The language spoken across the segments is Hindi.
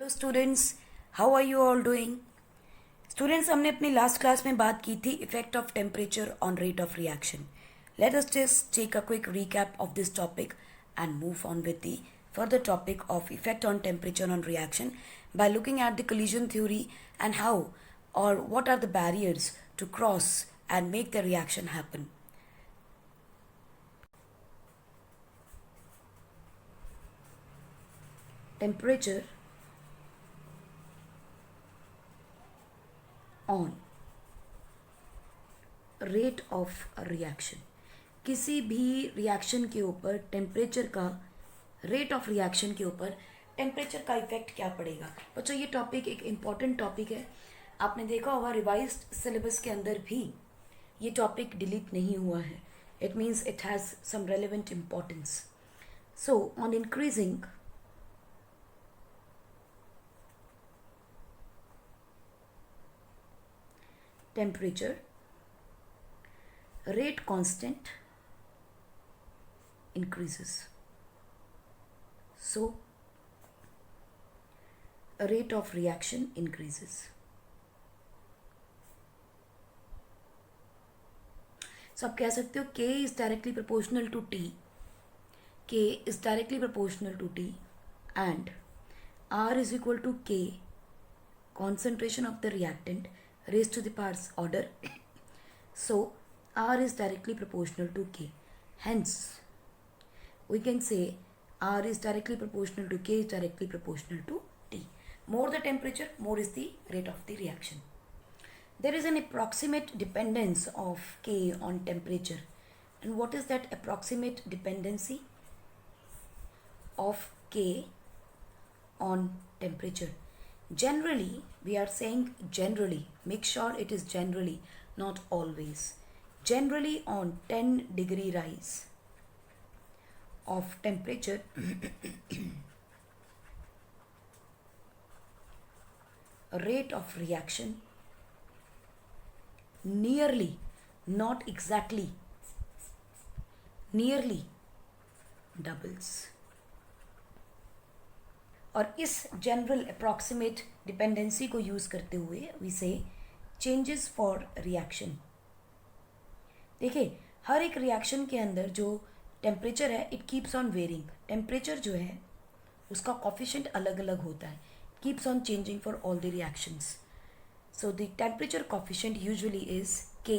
Students, how are you all doing? Students, हमने अपनी लास्ट क्लास में बात की थी effect of temperature on rate of reaction. Let us just take a quick recap of this topic and move on with the further topic of effect on temperature on reaction by looking at the collision theory and how or what are the barriers to cross and make the reaction happen. Temperature on rate of reaction. किसी भी रिएक्शन के ऊपर टेम्परेचर का, रेट ऑफ रिएक्शन के ऊपर टेम्परेचर का इफेक्ट क्या पड़ेगा. बच्चों, ये टॉपिक एक इम्पॉर्टेंट टॉपिक है. आपने देखा होगा रिवाइज्ड सिलेबस के अंदर भी ये टॉपिक डिलीट नहीं हुआ है. It means it has some relevant importance. So on increasing temperature, rate constant increases. So rate of reaction increases. So आप कह सकते हो K is directly proportional to T. K is directly proportional to T and R is equal to K, concentration of the reactant raised to the powers order. So R is directly proportional to K. Hence, we can say R is directly proportional to K is directly proportional to T. More the temperature, more is the rate of the reaction. There is an approximate dependence of K on temperature. And what is that approximate dependency of K on temperature? Generally, we are saying generally, make sure it is generally, not always. Generally on 10-degree rise of temperature, rate of reaction nearly, not exactly, nearly doubles. और इस जनरल अप्रॉक्सीमेट डिपेंडेंसी को यूज़ करते हुए वी से चेंजेस फॉर रिएक्शन. देखिए, हर एक रिएक्शन के अंदर जो टेम्परेचर है it keeps on varying. Temperature जो है उसका कॉफिशेंट अलग अलग होता है. Keeps on changing for all the reactions. So the temperature coefficient usually is K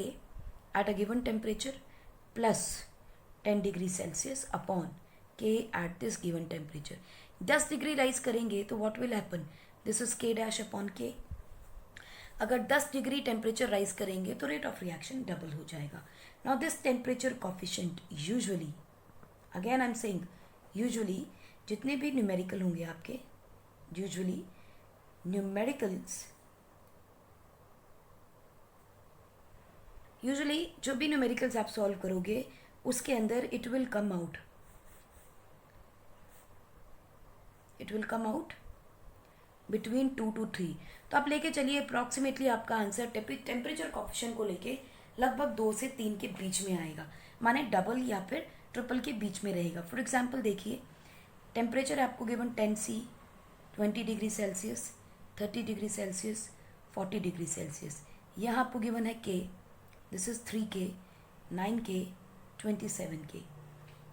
at a given temperature plus 10 degree Celsius upon K at this given temperature. 10 degree rise करेंगे तो what will happen, this is K dash upon K. अगर 10 डिग्री टेम्परेचर राइज करेंगे तो रेट ऑफ रिएक्शन डबल हो जाएगा. Now this temperature coefficient usually, again I am saying usually, जितने भी न्यूमेरिकल होंगे आपके, यूजुअली न्यूमेरिकल्स, यूजुअली जो भी न्यूमेरिकल्स आप सॉल्व करोगे उसके अंदर it will come out, it will come out between 2 to 3. तो आप लेके चलिए अप्रॉक्सीमेटली आपका आंसर टेम्परेचर कॉफिशेंट को लेके लगभग 2 से 3 के बीच में आएगा. माने डबल या फिर ट्रिपल के बीच में रहेगा. फॉर एग्जांपल देखिए, टेम्परेचर आपको given 10C, 20 degree Celsius, 30 degree Celsius, 40 degree Celsius. यहाँ आपको गिवन है K, this is 3K, 9K, 27K.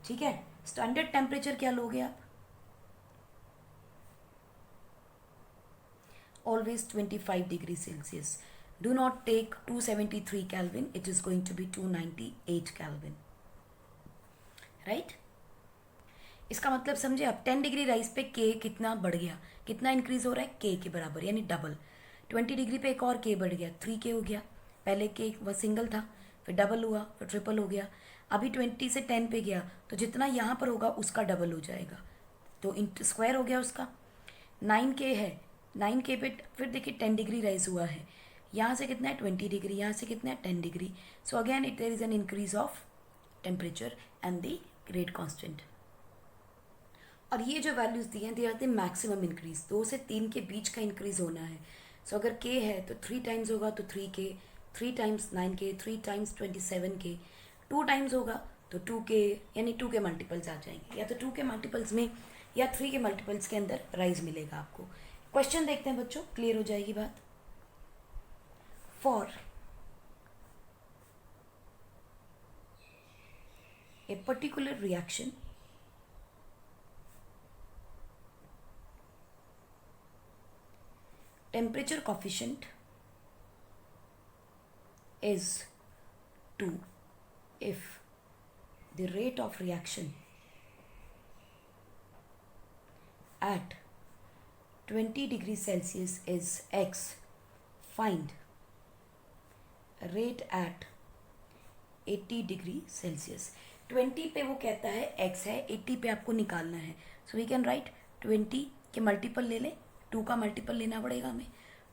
ठीक है. स्टैंडर्ड टेम्परेचर क्या लोगे आप? Always 25 degrees Celsius. Do not take 273 Kelvin. It is going to be 298 Kelvin. Right? इसका मतलब समझे आप, 10 डिग्री राइज पे K कितना बढ़ गया, कितना इंक्रीज हो रहा है, K के बराबर यानी डबल. 20 डिग्री पे एक और K बढ़ गया, 3K हो गया. पहले K वह सिंगल था, फिर डबल हुआ, फिर ट्रिपल हो गया. अभी 20 से 10 पे गया तो जितना यहाँ पर होगा उसका डबल हो जाएगा, तो स्क्वायर हो गया उसका. 9K है, 9K पे फिर देखिए 10 डिग्री राइज हुआ है. यहाँ से कितना है 20 डिग्री, यहाँ से कितना है 10 degree. So again it there is an increase of temperature and the rate constant. और ये जो वैल्यूज दी हैं they are the maximum increase. 2 से 3 के बीच का इंक्रीज होना है. सो अगर K है तो 3 टाइम्स होगा तो 3K, 3 times 9K, 3 times 27K, 2 times होगा तो 2K, यानी 2 के मल्टीपल्स आ जाएंगे. या तो 2 के मल्टीपल्स में या 3 के मल्टीपल्स के अंदर राइज मिलेगा आपको. क्वेश्चन देखते हैं बच्चों, क्लियर हो जाएगी बात. For a particular reaction, temperature coefficient is 2 if the rate of reaction at 20 degrees Celsius is x. Find rate at 80 degree Celsius. 20 पे वो कहता है x है, 80 पे आपको निकालना है. सो वी कैन राइट 20 के मल्टीपल ले लें, 2 का मल्टीपल लेना पड़ेगा हमें.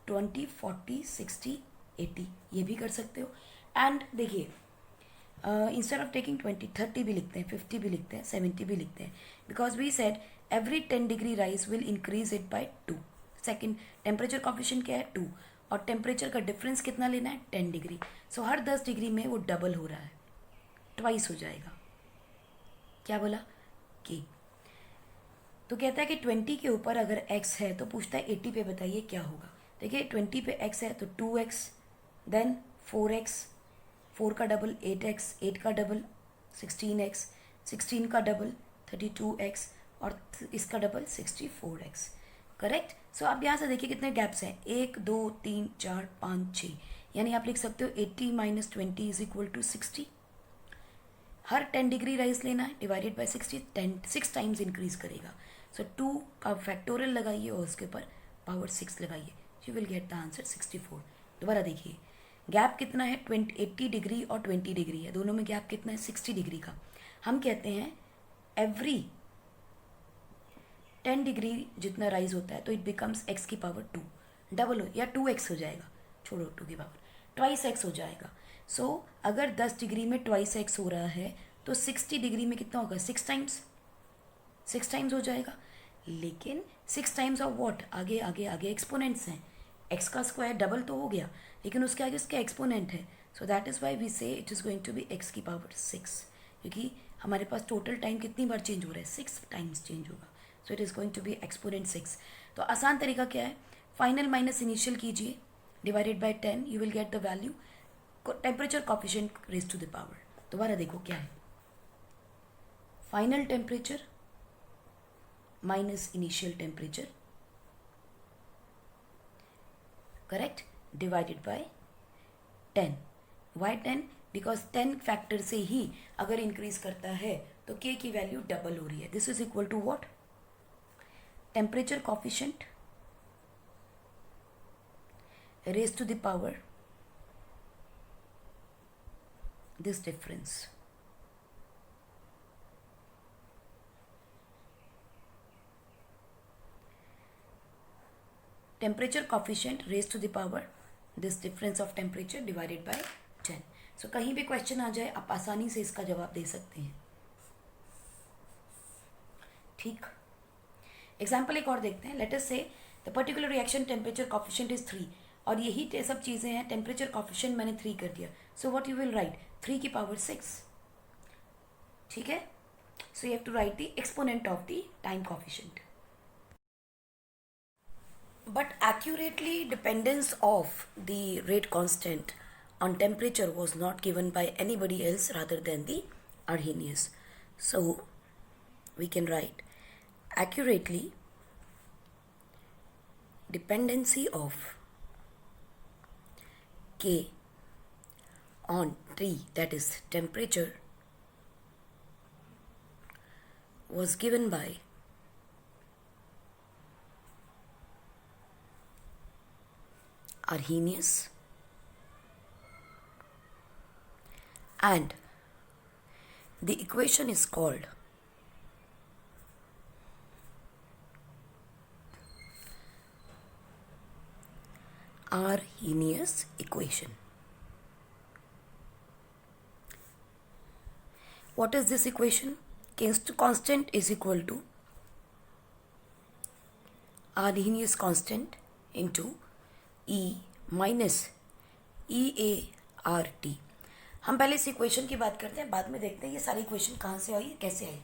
20, 40, 60, 80 ये भी कर सकते हो. एंड देखिए, इंस्टेड ऑफ टेकिंग 20, 30 भी लिखते हैं, 50 भी लिखते हैं, 70 भी लिखते हैं, because we said every 10 degree rise will increase it by 2. Second, temperature coefficient क्या है 2, और टेम्परेचर का डिफरेंस कितना लेना है 10 डिग्री. सो हर 10 डिग्री में वो डबल हो रहा है, ट्वाइस हो जाएगा. क्या बोला कि तो कहता है कि 20 के ऊपर अगर x है तो पूछता है 80 पे बताइए क्या होगा. देखिए 20 पे x है तो 2x, देन 4x, 4 का डबल 8x, 8 का डबल 16x, 16 का डबल 32x, और इसका डबल 64x. करेक्ट. सो आप यहाँ से देखिए कितने गैप्स हैं, 1 2 3 4 5 6, यानी आप लिख सकते हो 80 माइनस 20 इज इक्वल टू 60. हर 10 डिग्री राइज लेना है, डिवाइडेड बाय 60, 6 टाइम्स इंक्रीज करेगा. सो 2 का फैक्टोरियल लगाइए और उसके ऊपर पावर 6 लगाइए, you will get the answer 64. दोबारा देखिए, गैप कितना है 80 डिग्री और 20 डिग्री है, दोनों में गैप कितना है 60 डिग्री का. हम कहते हैं एवरी 10 डिग्री जितना राइज होता है तो इट बिकम्स x की पावर 2, डबल हो या 2x हो जाएगा, छोड़ो 2 की पावर, ट्वाइस x हो जाएगा. सो अगर 10 डिग्री में ट्वाइस x हो रहा है तो 60 डिग्री में कितना होगा 6 टाइम्स हो जाएगा. लेकिन 6 टाइम्स ऑफ व्हाट, आगे आगे आगे एक्सपोनेंट्स हैं, x का स्क्वायर डबल तो हो गया लेकिन उसके आगे उसका एक्सपोनेंट है. So that is why we say it is going to be x की पावर 6, क्योंकि हमारे पास टोटल टाइम कितनी बार चेंज हो रहा है 6 टाइम्स चेंज होगा. So it is going to be exponent 6. तो आसान तरीका क्या है, फाइनल माइनस इनिशियल कीजिए, divided by 10, you will get the value temperature coefficient raise to the power. दोबारा देखो क्या है, final temperature minus initial temperature, correct, divided by 10. Why 10? Because 10 factor से ही अगर इंक्रीज करता है तो k की वैल्यू डबल हो रही है. This is equal to what, temperature coefficient raise to the power this difference. Temperature coefficient raised to the power this difference of temperature divided by 10. So कहीं भी क्वेश्चन आ जाए आप आसानी से इसका जवाब दे सकते हैं. ठीक, एग्जाम्पल एक और देखते हैं. लेट अस से the particular reaction temperature coefficient is 3, और यही सब चीज़ें हैं, टेम्परेचर कॉफिशिएंट मैंने 3 कर दिया. So what you will write, 3 की पावर 6. ठीक है. So you have to write the exponent of the time coefficient. But accurately dependence of the rate constant on temperature was not given by anybody else rather than the Arrhenius. So we can write accurately dependency of K on T, that is temperature, was given by Arrhenius, and the equation is called Arrhenius equation. What is this equation? Constant is equal to Arrhenius constant into E minus EART. हम पहले इस इक्वेशन की बात करते हैं, बाद में देखते हैं ये सारी इक्वेशन कहाँ से आई, कैसे आई.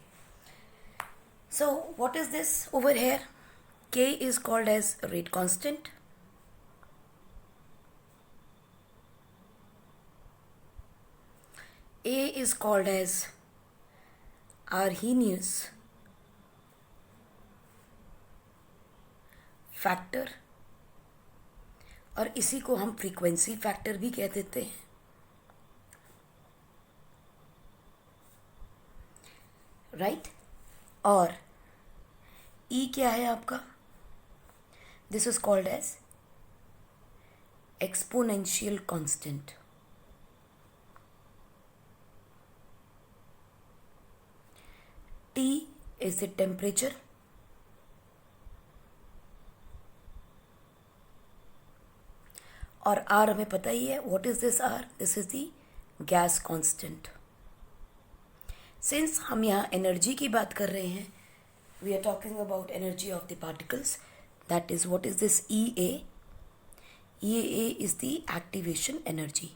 So what is this over here, K is called as rate constant. A is called as Arrhenius factor, और इसी को हम फ्रीक्वेंसी फैक्टर भी कह देते हैं. राइट. और E क्या है आपका? This is called as exponential constant. T is the temperature. और R हमें पता ही है. What is this R? This is the gas constant. Since हम यहाँ एनर्जी की बात कर रहे हैं, we are talking about energy of the particles. That is what is this EA? EA is the activation energy.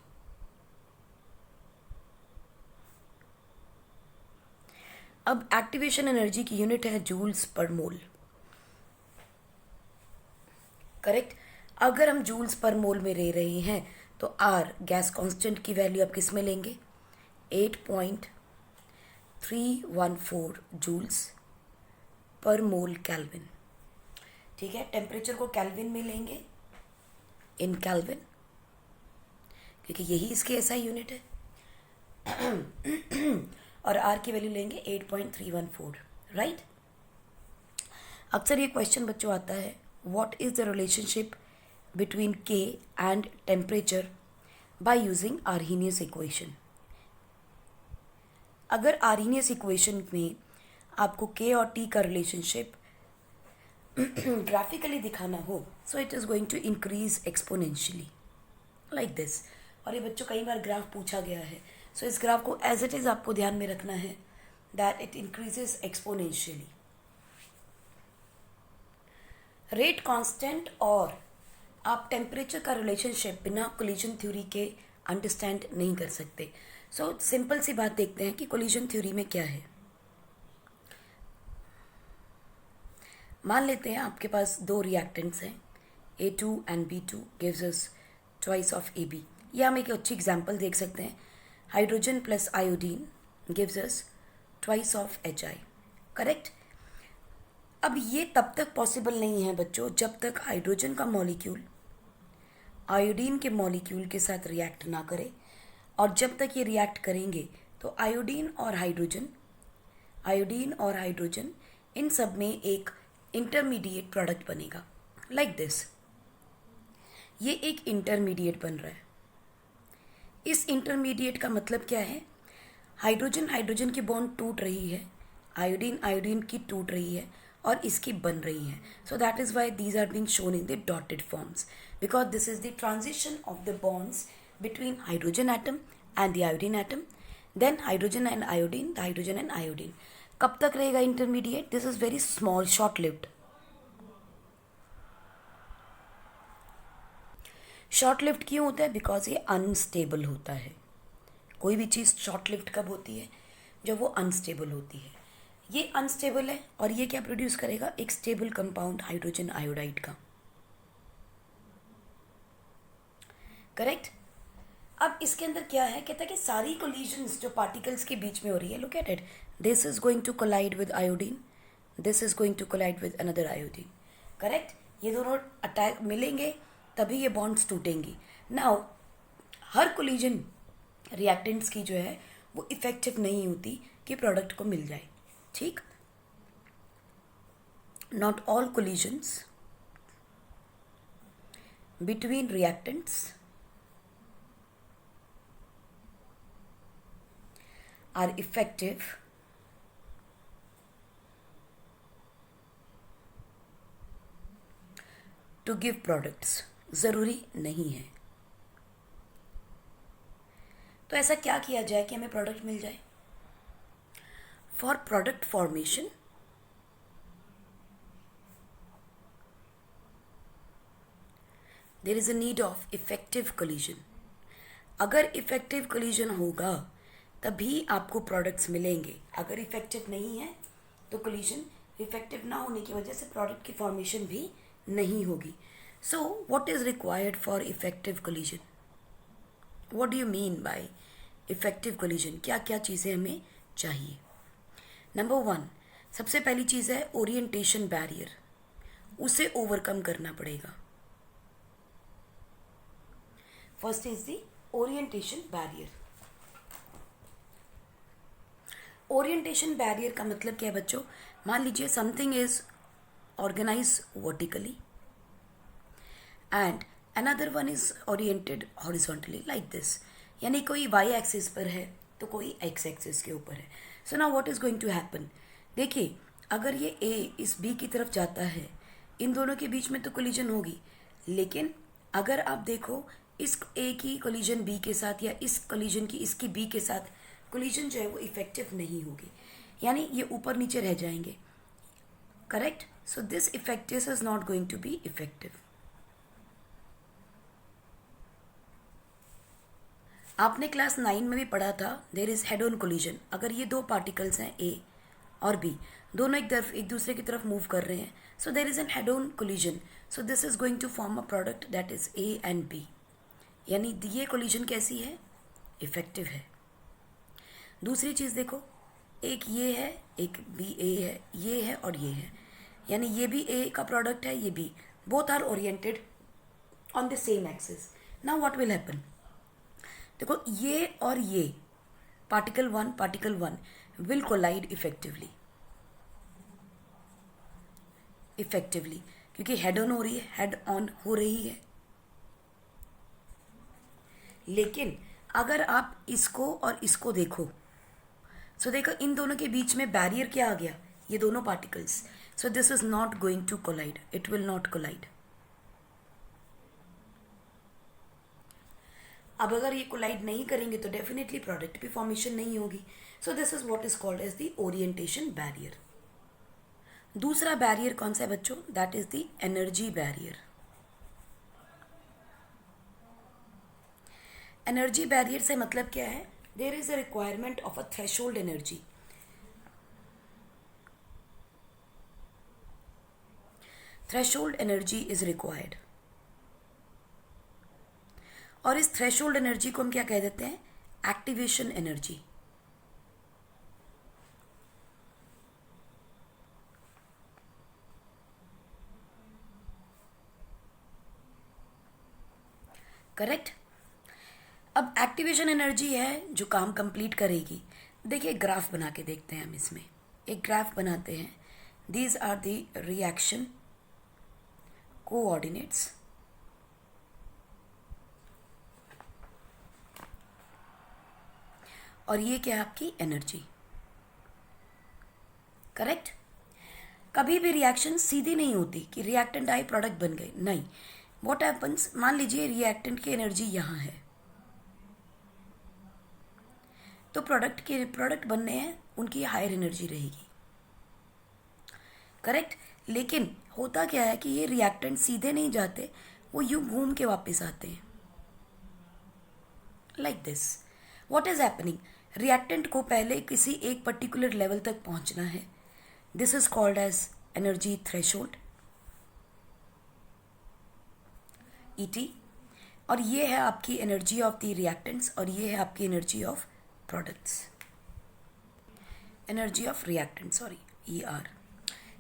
अब एक्टिवेशन एनर्जी की यूनिट है जूल्स पर मोल. करेक्ट. अगर हम जूल्स पर मोल में ले रहे हैं तो R गैस कांस्टेंट की वैल्यू आप किस में लेंगे? 8.314 जूल्स पर मोल केल्विन. ठीक है. टेम्परेचर को केल्विन में लेंगे, इन केल्विन, क्योंकि यही इसकी ऐसा यूनिट है. और R की वैल्यू लेंगे 8.314. राइट. अक्सर ये क्वेश्चन बच्चों आता है, what is the relationship between K and temperature by using Arrhenius equation. अगर Arrhenius equation में आपको K और T का रिलेशनशिप ग्राफिकली दिखाना हो, so it is going to increase exponentially like this. और ये बच्चों कई बार ग्राफ पूछा गया है, so इस ग्राफ को as it is आपको ध्यान में रखना है that it increases exponentially. Rate constant और आप टेम्परेचर का रिलेशनशिप बिना कोलिजन थ्योरी के अंडरस्टैंड नहीं कर सकते. सो सिंपल सी बात देखते हैं कि कोलिजन थ्योरी में क्या है. मान लेते हैं आपके पास दो रिएक्टेंट्स हैं, A2 and B2 gives us twice of AB. या हम एक अच्छी एग्जांपल देख सकते हैं, hydrogen plus iodine gives us twice of HI. Correct. अब ये तब तक पॉसिबल नहीं है बच्चों जब तक हाइड्रोजन का मॉलिक्यूल आयोडीन के मॉलिक्यूल के साथ रिएक्ट ना करे, और जब तक ये रिएक्ट करेंगे तो आयोडीन और हाइड्रोजन इन सब में एक इंटरमीडिएट प्रोडक्ट बनेगा लाइक दिस. ये एक इंटरमीडिएट बन रहा है. इस इंटरमीडिएट का मतलब क्या है? हाइड्रोजन की बॉन्ड टूट रही है, आयोडीन की टूट रही है और इसकी बन रही है. So that is why these are being shown in the dotted forms, because this is the transition of the bonds between hydrogen atom and the iodine atom. Then hydrogen and iodine. कब तक रहेगा intermediate? This is very small, short lived. Short lived क्यों होता है? बिकॉज ये अनस्टेबल होता है. कोई भी चीज़ शॉर्ट लिव्ड कब होती है? जब वो अनस्टेबल होती है. ये अनस्टेबल है और ये क्या प्रोड्यूस करेगा? एक स्टेबल कंपाउंड हाइड्रोजन आयोडाइड का. करेक्ट. अब इसके अंदर क्या है? कहता है कि सारी कोलिजन्स जो पार्टिकल्स के बीच में हो रही है, look at it, this is going to collide with iodine, this is going to collide with another iodine. Correct. ये दोनों अटैक मिलेंगे तभी ये बॉन्ड्स टूटेंगी. नाउ हर कोलिजन रिएक्टेंट्स की जो है वो इफेक्टिव नहीं होती कि प्रोडक्ट को मिल जाए. ठीक. Not all collisions between reactants are effective to give products. ज़रूरी नहीं है. तो ऐसा क्या किया जाए कि हमें प्रोडक्ट मिल जाए? For product formation there is a need of effective collision. अगर इफेक्टिव कोलिजन होगा तभी आपको प्रोडक्ट्स मिलेंगे. अगर इफेक्टिव नहीं है तो कोलिजन इफेक्टिव ना होने की वजह से प्रोडक्ट की फॉर्मेशन भी नहीं होगी. सो what is required for effective collision? What do you mean by effective collision? क्या क्या चीज़ें हमें चाहिए? नंबर 1, सबसे पहली चीज़ है ओरिएंटेशन बैरियर. उसे ओवरकम करना पड़ेगा. First is the orientation barrier. Orientation barrier का मतलब क्या है बच्चों? मान लीजिए something is organize vertically and another one is oriented horizontally like this. यानी कोई वाई एक्सिस पर है तो कोई एक्स एक्सिस के ऊपर है. So now what is going to happen? देखिए, अगर ये ए इस बी की तरफ जाता है, इन दोनों के बीच में तो कोलिजन होगी. लेकिन अगर आप देखो, इस ए की कोलिजन बी के साथ या इस कोलिजन की इसकी बी के साथ कोलिजन जो है वो इफेक्टिव नहीं होगी. यानी ये ऊपर नीचे रह जाएंगे. Correct? So this effective is not going to be effective. आपने क्लास 9 में भी पढ़ा था there is head on collision. अगर ये दो पार्टिकल्स हैं ए और बी, दोनों एक दूसरे की तरफ मूव कर रहे हैं, so there is an head on collision. So this is going to form a product that is A and B. यानी ये कोलिजन कैसी है? इफेक्टिव है. दूसरी चीज़ देखो, एक ये है, एक बी ए है, ये है और ये है. यानी ये भी ए का प्रोडक्ट है, ये भी. Both are oriented on the same axis. Now what will happen? देखो, ये और ये particle one will collide effectively क्योंकि हेड ऑन हो रही है, हेड ऑन हो रही है. लेकिन अगर आप इसको और इसको देखो, सो देखो इन दोनों के बीच में बैरियर क्या आ गया? ये दोनों particles. So this is not going to collide. It will not collide. अब अगर ये कोलाइड नहीं करेंगे तो डेफिनेटली प्रोडक्ट की फॉर्मेशन नहीं होगी. So this is what is called as the orientation barrier. दूसरा बैरियर कौन सा है बच्चों? That is the energy barrier. Energy barrier से मतलब क्या है? There is a requirement of a threshold energy. Threshold energy is required. और इस थ्रेशोल्ड एनर्जी को हम क्या कह देते हैं? Activation energy. करेक्ट? अब एक्टिवेशन एनर्जी है जो काम कंप्लीट करेगी. देखिए, ग्राफ बना के देखते हैं हम. इसमें एक ग्राफ बनाते हैं. These are the reaction coordinates. और ये क्या है? आपकी एनर्जी. करेक्ट? कभी भी रिएक्शन सीधी नहीं होती कि रिएक्टेंट आए प्रोडक्ट बन गए. नहीं. What happens? मान लीजिए रिएक्टेंट की एनर्जी यहाँ है, तो प्रोडक्ट बनने हैं, उनकी हायर एनर्जी रहेगी. करेक्ट? लेकिन होता क्या है कि ये रिएक्टेंट सीधे नहीं जाते, वो यूं घूम के वापस आते हैं like this. What is happening? Reactant को पहले किसी एक पर्टिकुलर लेवल तक पहुंचना है. This is called as energy threshold, ET. और ये है आपकी एनर्जी ऑफ द रिएक्टेंट्स और ये है आपकी energy of products. Energy of reactant, sorry, ER.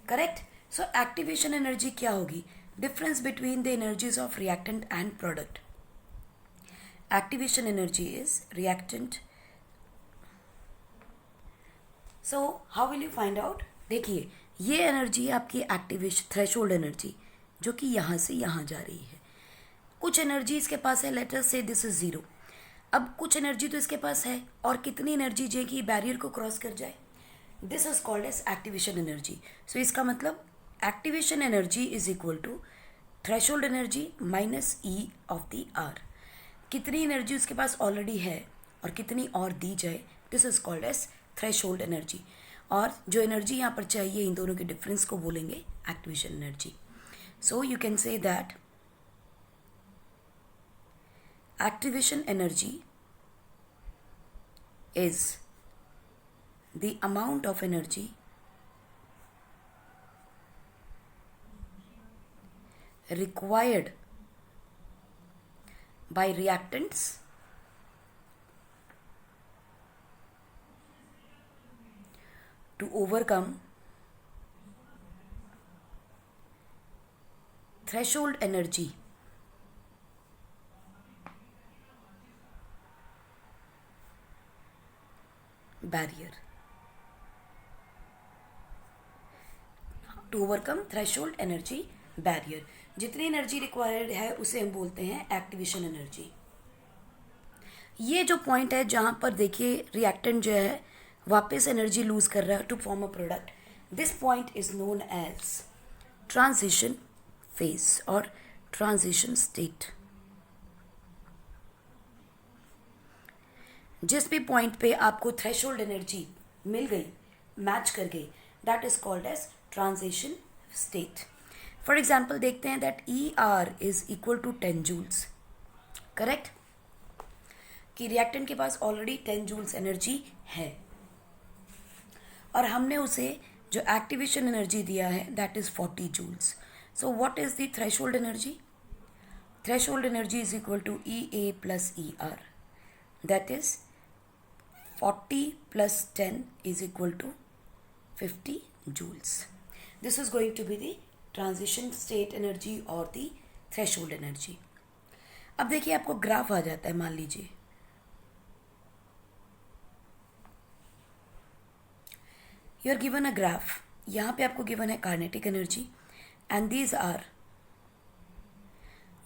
Correct? So activation energy क्या होगी? Difference between the energies of reactant and product. Activation energy is reactant. So how will you find out? देखिए, ये एनर्जी है आपकी एक्टिवेशन थ्रेशोल्ड एनर्जी, जो कि यहाँ से यहाँ जा रही है. कुछ एनर्जी इसके पास है, late us say this is 0. अब कुछ एनर्जी तो इसके पास है, और कितनी एनर्जी चाहिए कि बैरियर को क्रॉस कर जाए? This is called as activation energy. So इसका मतलब activation energy is equal to threshold energy minus E of the R. कितनी एनर्जी उसके पास ऑलरेडी है और कितनी और दी जाए, this is called as threshold energy. और जो एनर्जी यहाँ पर चाहिए, इन दोनों के डिफरेंस को बोलेंगे activation energy. So you can say that activation energy is the amount of energy required by reactants to overcome threshold energy barrier. To overcome threshold energy barrier, जितनी एनर्जी रिक्वायर्ड है उसे हम बोलते हैं एक्टिवेशन एनर्जी. ये जो पॉइंट है जहाँ पर देखिए रिएक्टेंट जो है वापस एनर्जी लूज कर रहा है to form a product, this point is known as transition phase और ट्रांजिशन स्टेट. जिस भी पॉइंट पे आपको थ्रेशोल्ड एनर्जी मिल गई, मैच कर गई, that is called as transition state. For example देखते हैं that ER is equal to 10 joules. Correct, कि रिएक्टेंट के पास ऑलरेडी 10 जूल्स एनर्जी है और हमने उसे जो एक्टिवेशन एनर्जी दिया है that is 40 joules. So what is the threshold energy? Threshold energy is equal to EA plus ER, that is 40 plus 10 is equal to 50 joules. This is going to be the transition state energy or the threshold energy. अब देखिए आपको ग्राफ आ जाता है, मान लीजिए you are given a graph. यहाँ पे आपको गिवन है kinetic energy and these are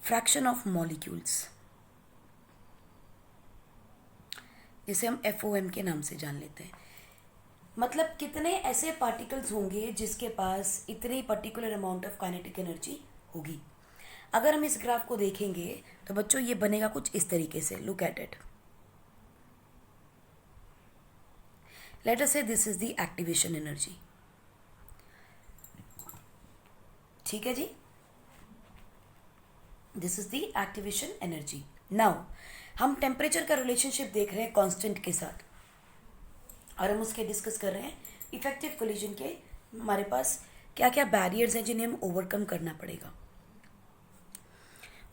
fraction of molecules, जिसे हम FOM के नाम से जान लेते हैं. मतलब कितने ऐसे पार्टिकल्स होंगे जिसके पास इतनी particular amount of kinetic energy होगी. अगर हम इस ग्राफ को देखेंगे तो बच्चों ये बनेगा कुछ इस तरीके से. Look at it. Let us say this is the activation energy. ठीक है जी, this is the activation energy. Now हम टेम्परेचर का रिलेशनशिप देख रहे हैं कांस्टेंट के साथ और हम उसके डिस्कस कर रहे हैं इफेक्टिव कोलिजन के हमारे पास क्या क्या बैरियर्स हैं जिन्हें हम ओवरकम करना पड़ेगा.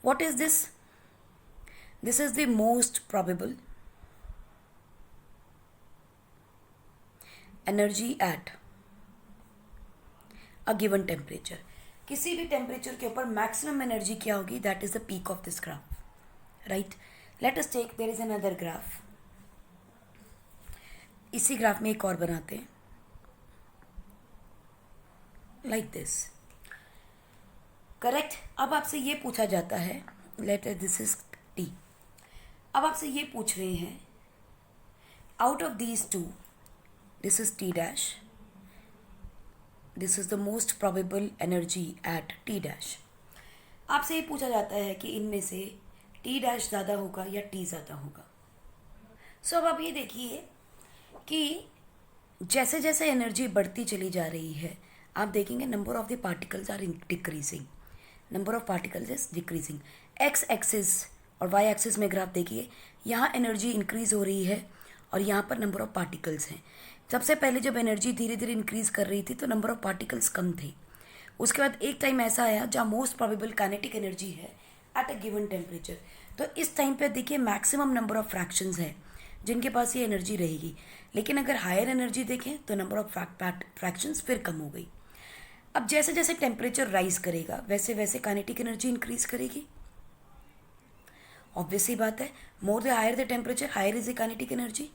What is this? This is the most probable energy at a given temperature. किसी भी टेम्परेचर के ऊपर मैक्सिमम एनर्जी क्या होगी? That is the peak of this graph. Right, let us take there is another graph. इसी ग्राफ में एक और बनाते हैं लाइक दिस. करेक्ट. अब आपसे ये पूछा जाता है, लेट दिस इज T. अब आपसे ये पूछ रहे हैं out of these two, this is T dash, this is the most probable energy eight T dash. आपसे ये पूछा जाता है कि इनमें से T डैश ज़्यादा होगा या T ज़्यादा होगा. सो अब आप ये देखिए कि जैसे जैसे एनर्जी बढ़ती चली जा रही है आप देखेंगे number of the particles are decreasing. Number of particles is decreasing. X axis और Y एक्सिस में ग्राफ देखिए, यहाँ एनर्जी इंक्रीज हो रही है और यहाँ पर नंबर ऑफ पार्टिकल्स हैं. सबसे पहले जब एनर्जी धीरे धीरे इंक्रीज कर रही थी तो नंबर ऑफ पार्टिकल्स कम थे. उसके बाद एक टाइम ऐसा आया जहाँ मोस्ट प्रोबेबल काइनेटिक एनर्जी है एट अ गिवन टेम्परेचर. तो इस टाइम पे देखिए मैक्सिमम नंबर ऑफ फ्रैक्शंस हैं जिनके पास ये एनर्जी रहेगी. लेकिन अगर हायर एनर्जी देखें तो नंबर ऑफ फ्रैक्शंस फिर कम हो गई. अब जैसे जैसे टेम्परेचर राइज करेगा वैसे वैसे काइनेटिक एनर्जी इंक्रीज करेगी. ऑब्वियसली बात है, more the higher the temperature higher is the kinetic energy.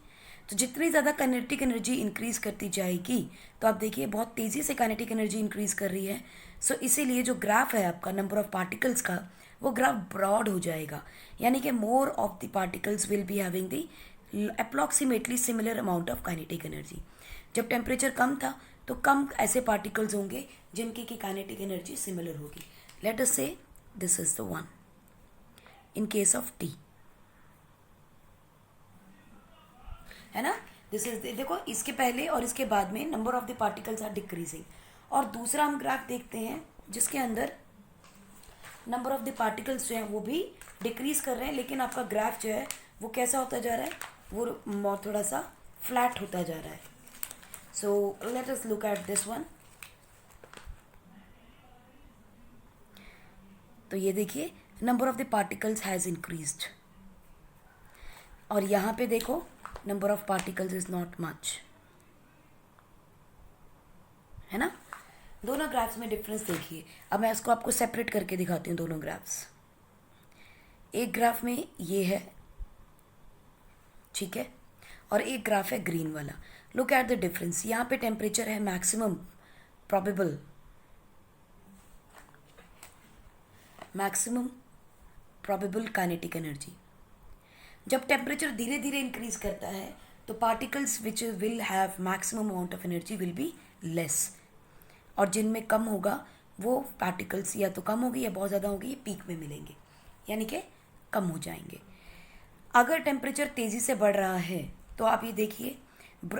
तो जितनी ज़्यादा काइनेटिक एनर्जी इंक्रीज करती जाएगी तो आप देखिए बहुत तेज़ी से काइनेटिक एनर्जी इंक्रीज कर रही है. सो इसीलिए जो ग्राफ है आपका नंबर ऑफ पार्टिकल्स का वो ग्राफ ब्रॉड हो जाएगा. यानी कि more of the particles will be having the approximately similar amount of kinetic energy. जब टेम्परेचर कम था तो कम ऐसे पार्टिकल्स होंगे जिनकी की काइनेटिक एनर्जी सिमिलर होगी. Late us say this is the one in case of T, है ना. दिस इज देखो इसके पहले और इसके बाद में number of the particles are decreasing. और दूसरा हम ग्राफ देखते हैं जिसके अंदर नंबर ऑफ द पार्टिकल्स जो हैं वो भी डिक्रीज कर रहे हैं लेकिन आपका ग्राफ जो है वो कैसा होता जा रहा है, वो थोड़ा सा फ्लैट होता जा रहा है. सो let us look at this one. तो ये देखिए number of the particles has increased, और यहाँ पे देखो number of particles is not much, है ना। दोनों ग्राफ्स में डिफरेंस देखिए। अब मैं इसको आपको सेपरेट करके दिखाती हूँ दोनों ग्राफ्स। एक ग्राफ में ये है, ठीक है, और एक ग्राफ है ग्रीन वाला। Look at the difference. यहाँ पे टेम्परेचर है मैक्सिमम प्रोबेबल काइनेटिक एनर्जी। जब टेम्परेचर धीरे धीरे इंक्रीज करता है तो particles which will have maximum amount of energy will be less, और जिनमें कम होगा वो पार्टिकल्स या तो कम होगी या बहुत ज़्यादा होगी, ये पीक में मिलेंगे, यानी कि कम हो जाएंगे। अगर टेम्परेचर तेज़ी से बढ़ रहा है तो आप ये देखिए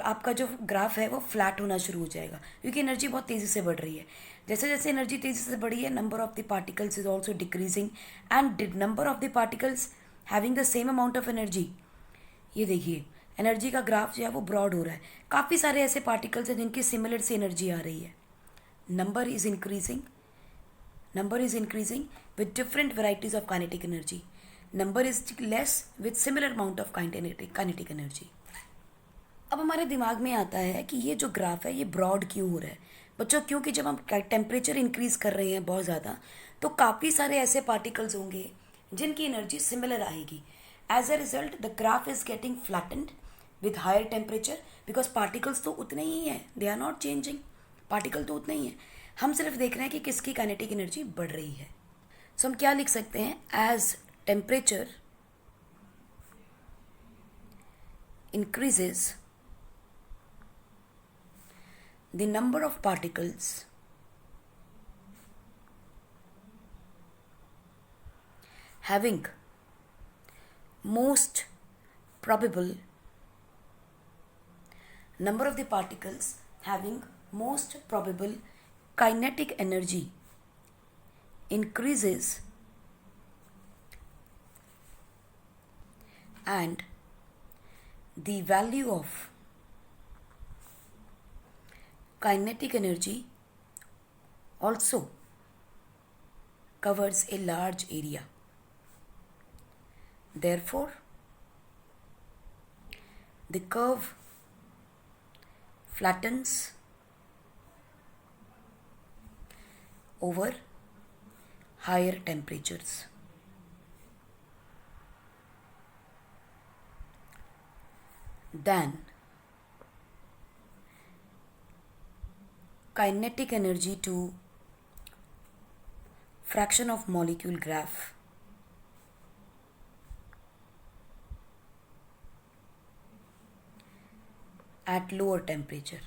आपका जो ग्राफ है वो फ्लैट होना शुरू हो जाएगा, क्योंकि एनर्जी बहुत तेज़ी से बढ़ रही है। जैसे जैसे एनर्जी तेज़ी से बढ़ी है, number of the particles is also decreasing, and number of the particles having the same amount of energy, ये देखिए एनर्जी का ग्राफ जो है वो ब्रॉड हो रहा है। काफ़ी सारे ऐसे पार्टिकल्स हैं जिनकी सिमिलर से एनर्जी आ रही है। Number is increasing with different varieties of kinetic energy. Number is less with similar amount of kinetic energy. अब हमारे दिमाग में आता है कि ये जो ग्राफ है ये ब्रॉड क्यों हो रहा है बच्चों, क्योंकि जब हम टेम्परेचर इंक्रीज कर रहे हैं बहुत ज़्यादा तो काफ़ी सारे ऐसे पार्टिकल्स होंगे जिनकी एनर्जी सिमिलर आएगी। As a result the graph is getting flattened with higher temperature, because particles तो उतने ही हैं, they are not changing, particle तो उतने ही हैं, हम सिर्फ देख रहे हैं कि किसकी काइनेटिक एनर्जी बढ़ रही है। सो हम क्या लिख सकते हैं, as temperature increases the number of particles having most probable kinetic energy increases, and the value of kinetic energy also covers a large area. Therefore, the curve flattens over higher temperatures. Then kinetic energy to fraction of molecule graph at lower temperature.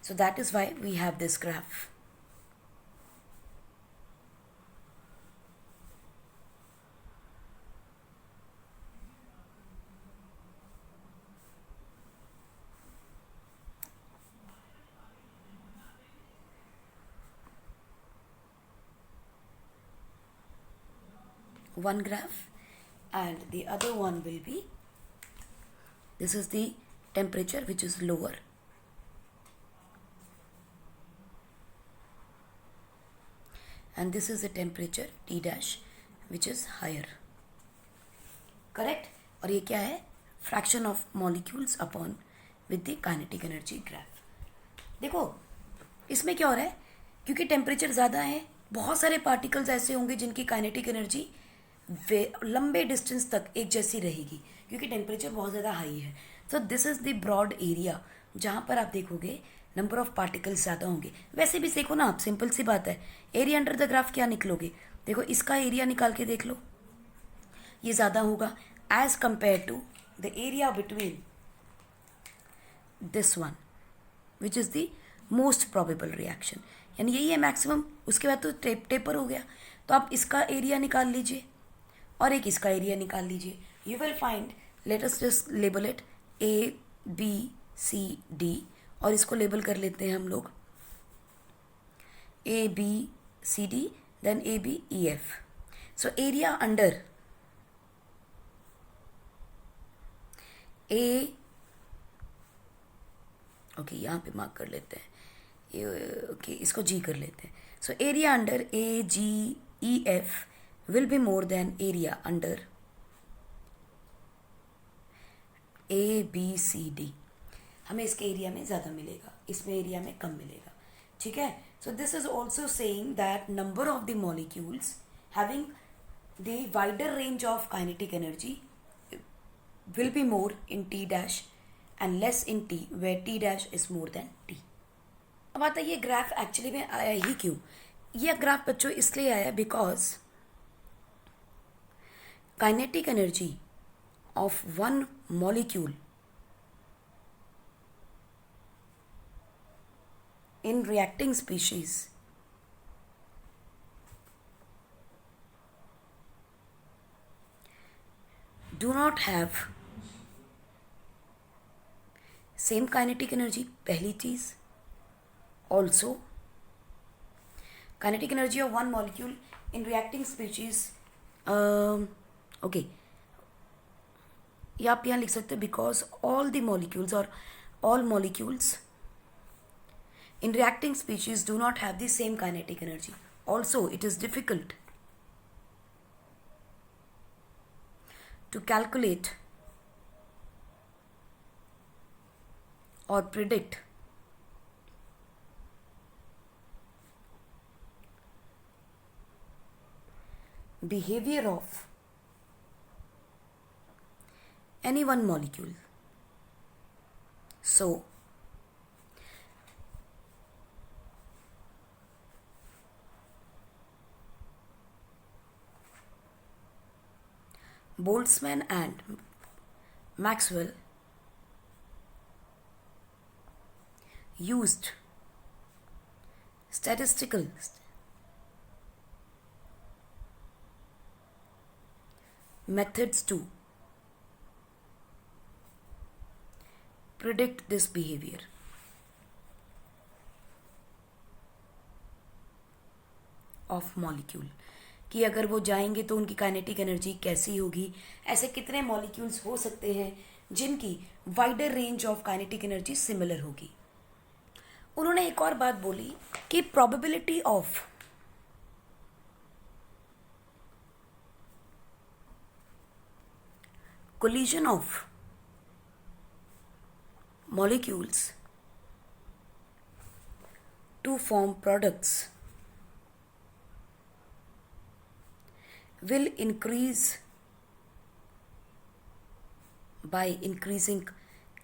So that is why we have this graph. One graph, and the other one will be, this is the temperature which is lower, and this is the temperature T dash which is higher. Correct? और ये क्या है, fraction of molecules upon with the kinetic energy graph. देखो इसमें क्या हो रहा है, क्योंकि टेम्परेचर ज़्यादा है बहुत सारे पार्टिकल्स ऐसे होंगे जिनकी काइनेटिक एनर्जी लंबे डिस्टेंस तक एक जैसी रहेगी, क्योंकि टेम्परेचर बहुत ज़्यादा हाई है। So this is the broad area जहाँ पर आप देखोगे नंबर ऑफ पार्टिकल्स ज़्यादा होंगे। वैसे भी देखो ना आप, सिंपल सी बात है, एरिया अंडर द ग्राफ क्या निकलोगे, देखो इसका एरिया निकाल के देख लो, ये ज़्यादा होगा as compare to the area between this one which is the most probable reaction, यानी यही है मैक्सिमम। उसके बाद तो टेपर हो गया, तो आप इसका एरिया निकाल लीजिए और एक इसका एरिया निकाल लीजिए। You will find, late us just label it ABCD, और इसको लेबल कर लेते हैं हम लोग ABCD, then ABEF। So area under okay, यहाँ पे मार्क कर लेते हैं ये, ओके इसको जी कर लेते हैं. So area under A G E F will be more than area under A B C D. हमें इसके एरिया में ज़्यादा मिलेगा, इसमें एरिया में कम मिलेगा. ठीक है. So this is also saying that number of the molecules having the wider range of kinetic energy will be more in T dash and less in T where T dash is more than T. अब आता है ये ग्राफ एक्चुअली में आया ही क्यों. ये ग्राफ बच्चों इसलिए आया because kinetic energy of one molecule in reacting species do not have same kinetic energy. पहली चीज. Also kinetic energy of one molecule in reacting species okay, ये आप यहाँ लिख सकते हैं because all the molecules or all molecules in reacting species do not have the same kinetic energy. Also it is difficult to calculate or predict behavior of any one molecule. So Boltzmann and Maxwell used statistical methods to predict this behavior. Of molecule कि अगर वो जाएंगे तो उनकी काइनेटिक एनर्जी कैसी होगी. ऐसे कितने मॉलिक्यूल्स हो सकते हैं जिनकी wider range of kinetic energy similar होगी. उन्होंने एक और बात बोली कि probability of collision of molecules to form products will increase by increasing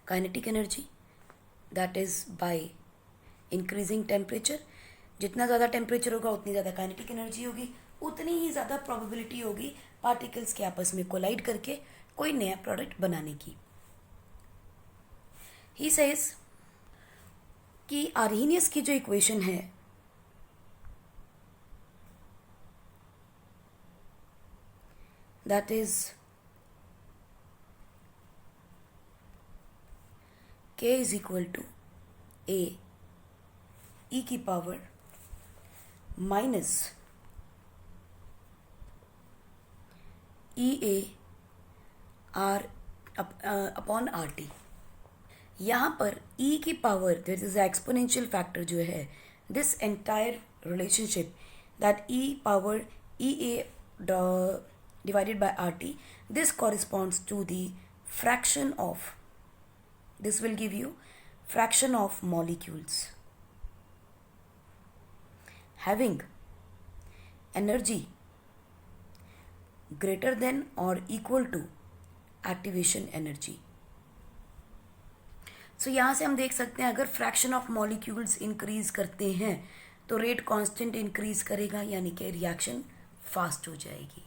kinetic energy, that is by increasing temperature. जितना ज़्यादा टेम्परेचर होगा उतनी ज़्यादा काइनेटिक एनर्जी होगी, उतनी ही ज़्यादा प्रोबेबिलिटी होगी पार्टिकल्स के आपस में कोलाइड करके कोई नया प्रोडक्ट बनाने की. ही सेज कि आर्हेनियस की जो इक्वेशन है that is K is equal to A e की power minus EA R upon RT. यहाँ पर E की power that is exponential factor जो है, this entire relationship that E power EA divided by RT, this corresponds to the fraction of, this will give you fraction of molecules having energy greater than or equal to activation energy. So यहाँ से हम देख सकते हैं अगर फ्रैक्शन ऑफ मॉलिक्यूल्स इंक्रीज करते हैं तो रेट कांस्टेंट इंक्रीज करेगा, यानी कि रिएक्शन फास्ट हो जाएगी.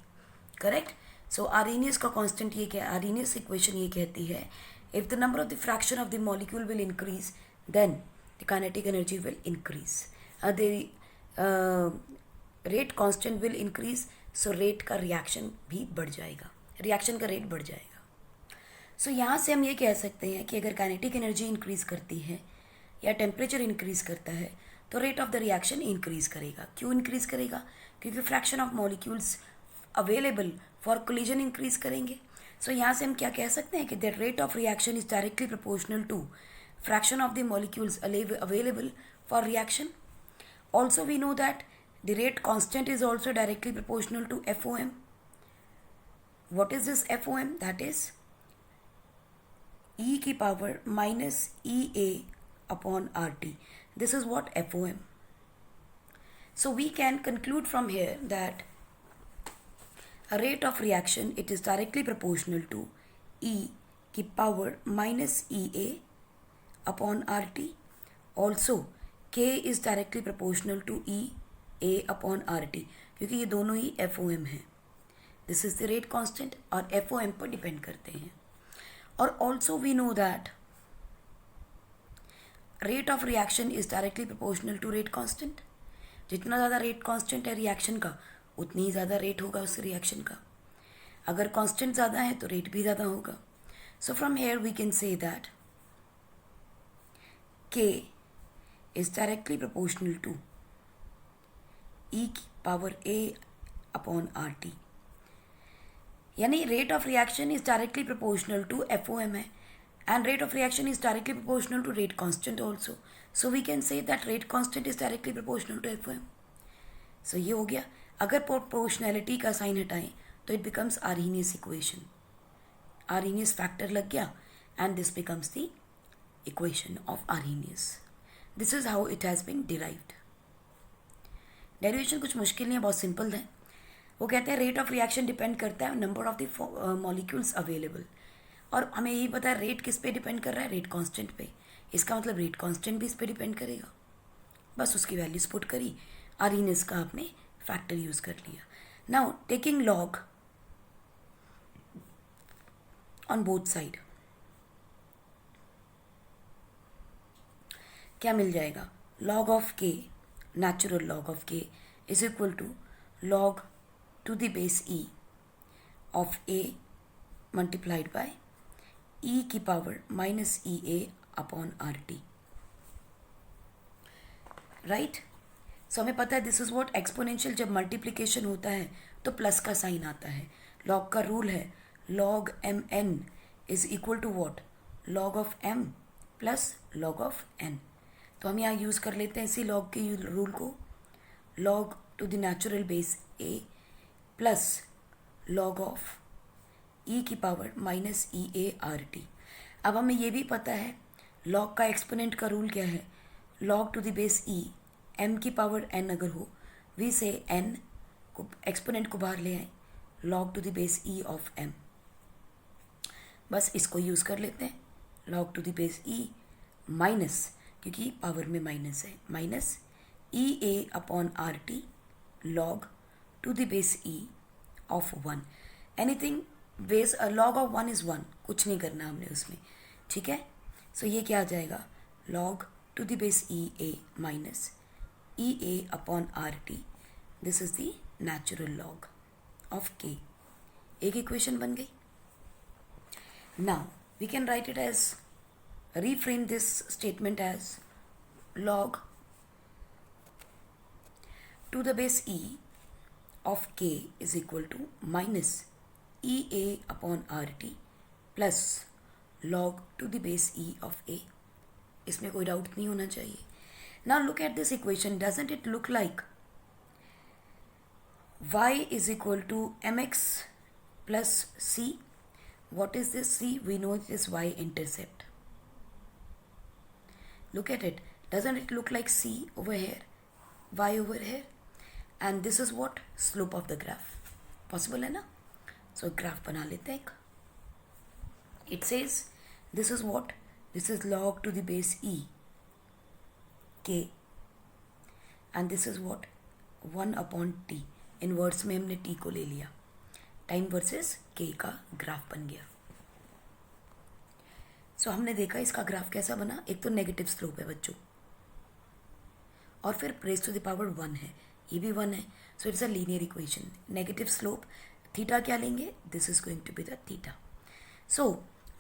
करेक्ट. सो आर्हेनियस का कांस्टेंट ये क्या, आर्हेनियस इक्वेशन ये कहती है if the number of the fraction of the molecule will increase then the kinetic energy will increase, the rate constant will increase, so rate का रिएक्शन भी बढ़ जाएगा, रिएक्शन का रेट बढ़ जाएगा. सो यहाँ से हम ये कह सकते हैं कि अगर काइनेटिक एनर्जी इंक्रीज करती है या टेम्परेचर इंक्रीज करता है तो rate of the reaction increase करेगा. क्यों इंक्रीज करेगा? क्योंकि fraction of molecules available for collision increase करेंगे. सो यहाँ से हम क्या कह सकते हैं कि the rate of reaction is directly proportional to fraction of the molecules available for reaction. Also we know that the rate constant is also directly proportional to FOM. What is this FOM? That is e की power minus EA upon RT. This is what FOM. So we can conclude from here that a rate of reaction, it is directly proportional to E की power minus EA upon RT. Also K is directly proportional to EA upon RT, क्योंकि ये दोनों ही FOM हैं. This is the rate constant और FOM पर डिपेंड करते हैं. और also we know that rate of reaction is directly proportional to rate constant. जितना ज़्यादा रेट कांस्टेंट है रिएक्शन का, उतनी ही ज़्यादा रेट होगा उस रिएक्शन का. अगर कांस्टेंट ज़्यादा है तो रेट भी ज़्यादा होगा. So from here we can say that K is directly proportional to E की power A upon R T. यानी rate of reaction is directly proportional to FOM है, and rate of reaction is directly proportional to rate constant also. So we can say that rate constant is directly proportional to FOM. So ये हो गया. अगर proportionality का साइन हटाएं तो it becomes Arrhenius equation. Arrhenius factor लग गया and this becomes the equation of Arrhenius. This is how it has been derived. Derivation कुछ मुश्किल नहीं है, बहुत सिंपल है. वो कहते हैं रेट ऑफ रिएक्शन डिपेंड करता है number of the molecules available. और हमें यही पता है रेट किस पे डिपेंड कर रहा है, रेट कांस्टेंट पे. इसका मतलब रेट कांस्टेंट भी इस पे डिपेंड करेगा. बस उसकी वैल्यूज पुट करी, आर्हीनियस का आपने फैक्टर यूज कर लिया. Now taking log on both side, क्या मिल जाएगा? Log of K, natural log of K is equal to log to the base E of A multiplied by e की power minus E A upon R T. Right. So हमें पता है दिस इज व्हाट एक्सपोनेंशियल, जब मल्टीप्लिकेशन होता है तो प्लस का साइन आता है. लॉग का रूल है log M N is equal to what, log of M plus log of N. तो हम यहाँ यूज़ कर लेते हैं इसी लॉग के रूल को, log to the natural base A plus log of E की power minus E A R T. अब हमें ये भी पता है लॉग का एक्सपोनेंट का रूल क्या है, log to the base E, M की पावर एन अगर हो, वी से एन को एक्सपोनेंट को बाहर ले आए, log to the base E of M. बस इसको यूज़ कर लेते हैं, log to the base E minus, क्योंकि पावर में माइनस है, minus E A upon R T log to the base E of one. Anything base log of one is one, कुछ नहीं करना हमने उसमें. ठीक है. सो ये क्या आ जाएगा, log to the base E A minus E A upon R T. This is the natural log of K. एक इक्वेशन बन गई. Now we can write it as, reframe this statement as log to the base e of k is equal to minus ea upon rt plus log to the base e of a. इसमें कोई डाउट नहीं होना चाहिए. Now look at this equation. Doesn't it look like y is equal to mx plus c? What is this c? We know it is y intercept. Look at it. Doesn't it look like c over here, y over here, and this is what, slope of the graph. Possible है ना? So graph बना लेते हैं. It says this is what, this is log to the base e k, and this is what, 1 upon t. Inverse में हमने t को ले लिया, टाइम वर्सेस k का ग्राफ बन गया. सो हमने देखा इसका ग्राफ कैसा बना. एक तो नेगेटिव स्लोप है बच्चों, और फिर रेज टू द पावर 1 है, ये भी 1 है. So it's a linear equation. Negative slope, theta क्या लेंगे, this is going to be the theta. So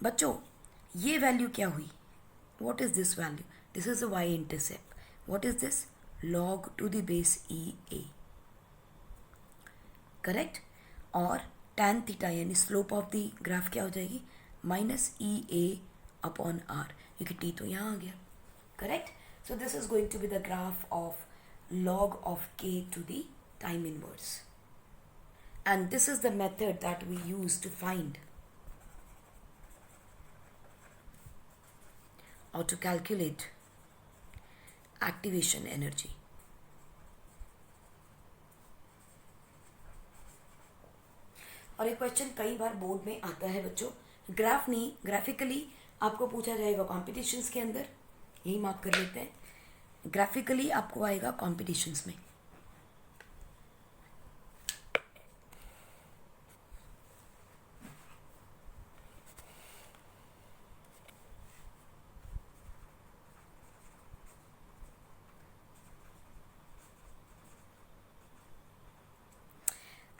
बच्चों ये वैल्यू क्या हुई, what is this value, this is a Y intercept. What is this, log to the base E A. Correct. और tan थीटा यानी स्लोप ऑफ द ग्राफ क्या हो जाएगी, minus E A upon R. क्योंकि टी तो यहाँ आ गया. Correct. So this is going to be the graph of log of k to the time inverse. And this is the method that we use to find or to calculate activation energy. और एक क्वेश्चन कई बार बोर्ड में आता है बच्चों, ग्राफ नहीं, ग्राफिकली आपको पूछा जाएगा कॉम्पिटिशन्स के अंदर, यही मार्क कर लेते हैं. ग्राफिकली आपको आएगा कॉम्पिटिशन्स में.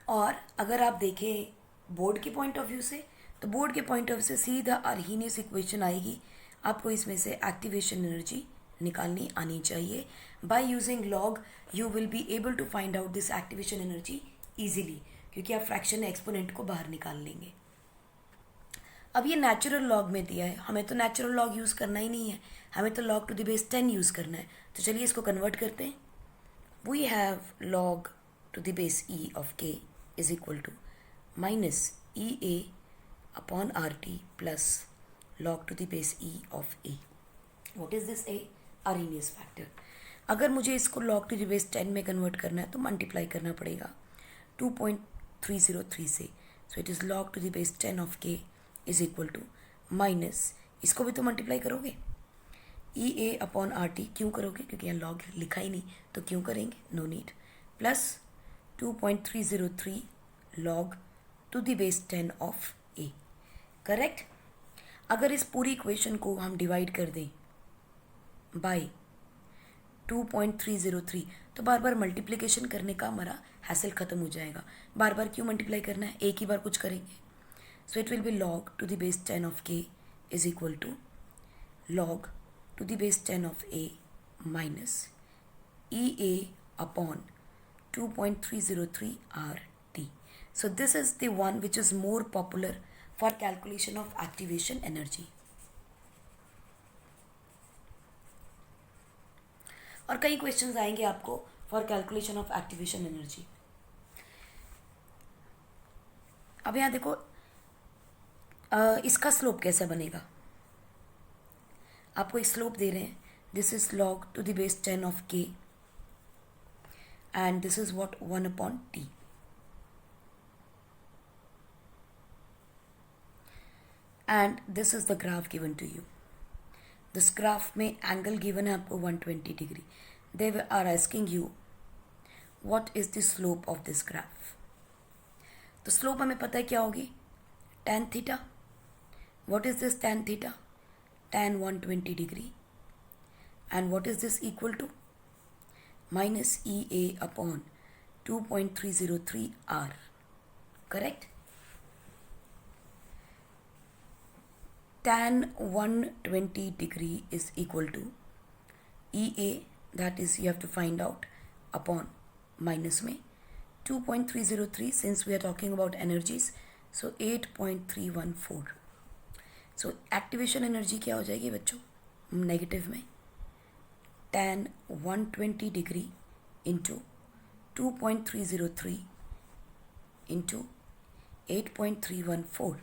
और अगर आप देखें बोर्ड के पॉइंट ऑफ व्यू से, तो बोर्ड के पॉइंट ऑफ व्यू से सीधा आर्हीनियस इक्वेशन आएगी. आपको इसमें से एक्टिवेशन एनर्जी निकालनी आनी चाहिए. By using log you will be able to find out this activation energy easily, क्योंकि आप फ्रैक्शन एक्सपोनेंट को बाहर निकाल लेंगे. अब ये नेचुरल लॉग में दिया है, हमें तो नेचुरल लॉग यूज़ करना ही नहीं है, हमें तो log to the base 10 use करना है. तो चलिए इसको कन्वर्ट करते हैं. We have log to the base E of K is equal to minus E A upon R T plus log to the base e of a. What is this a? Arrhenius factor. अगर मुझे इसको log to the base 10 में कन्वर्ट करना है तो मल्टीप्लाई करना पड़ेगा 2.303 से. So it is log to the base 10 of k is equal to minus, इसको भी तो मल्टीप्लाई करोगे, E A upon R T. क्यों करोगे? क्योंकि यहाँ log लिखा ही नहीं, तो क्यों करेंगे, no need. Plus 2.303 log to the base 10 of a. Correct. अगर इस पूरी इक्वेशन को हम डिवाइड कर दें बाय 2.303 तो बार बार मल्टीप्लिकेशन करने का हमारा हैसल ख़त्म हो जाएगा. बार बार क्यों मल्टीप्लाई करना है, एक ही बार कुछ करेंगे. So it will be log to the base 10 of k is equal to log to the base 10 of a minus E A upon 2.303 R T. So this is the one which is more popular for calculation of activation energy. और कई क्वेश्चंस आएंगे आपको for calculation of activation energy. अब यहाँ देखो इसका स्लोप कैसा बनेगा. आपको एक स्लोप दे रहे हैं, this is log to the base 10 of k and this is what 1 upon t. And this is the graph given to you. This graph में angle given है आपको 120 degree. They are asking you what is the slope of this graph. तो slope हमें पता है क्या होगी, tan theta. What is this tan theta? Tan 120 degree. And what is this equal to? Minus EA upon 2.303 R. Correct? Tan 120 degree is equal to EA, that is you have to find out, upon minus में 2.303 since we are talking about energies, so 8.314. So activation energy क्या हो जाएगी बच्चों, नेगेटिव में tan 120 degree into 2.303 into 8.314.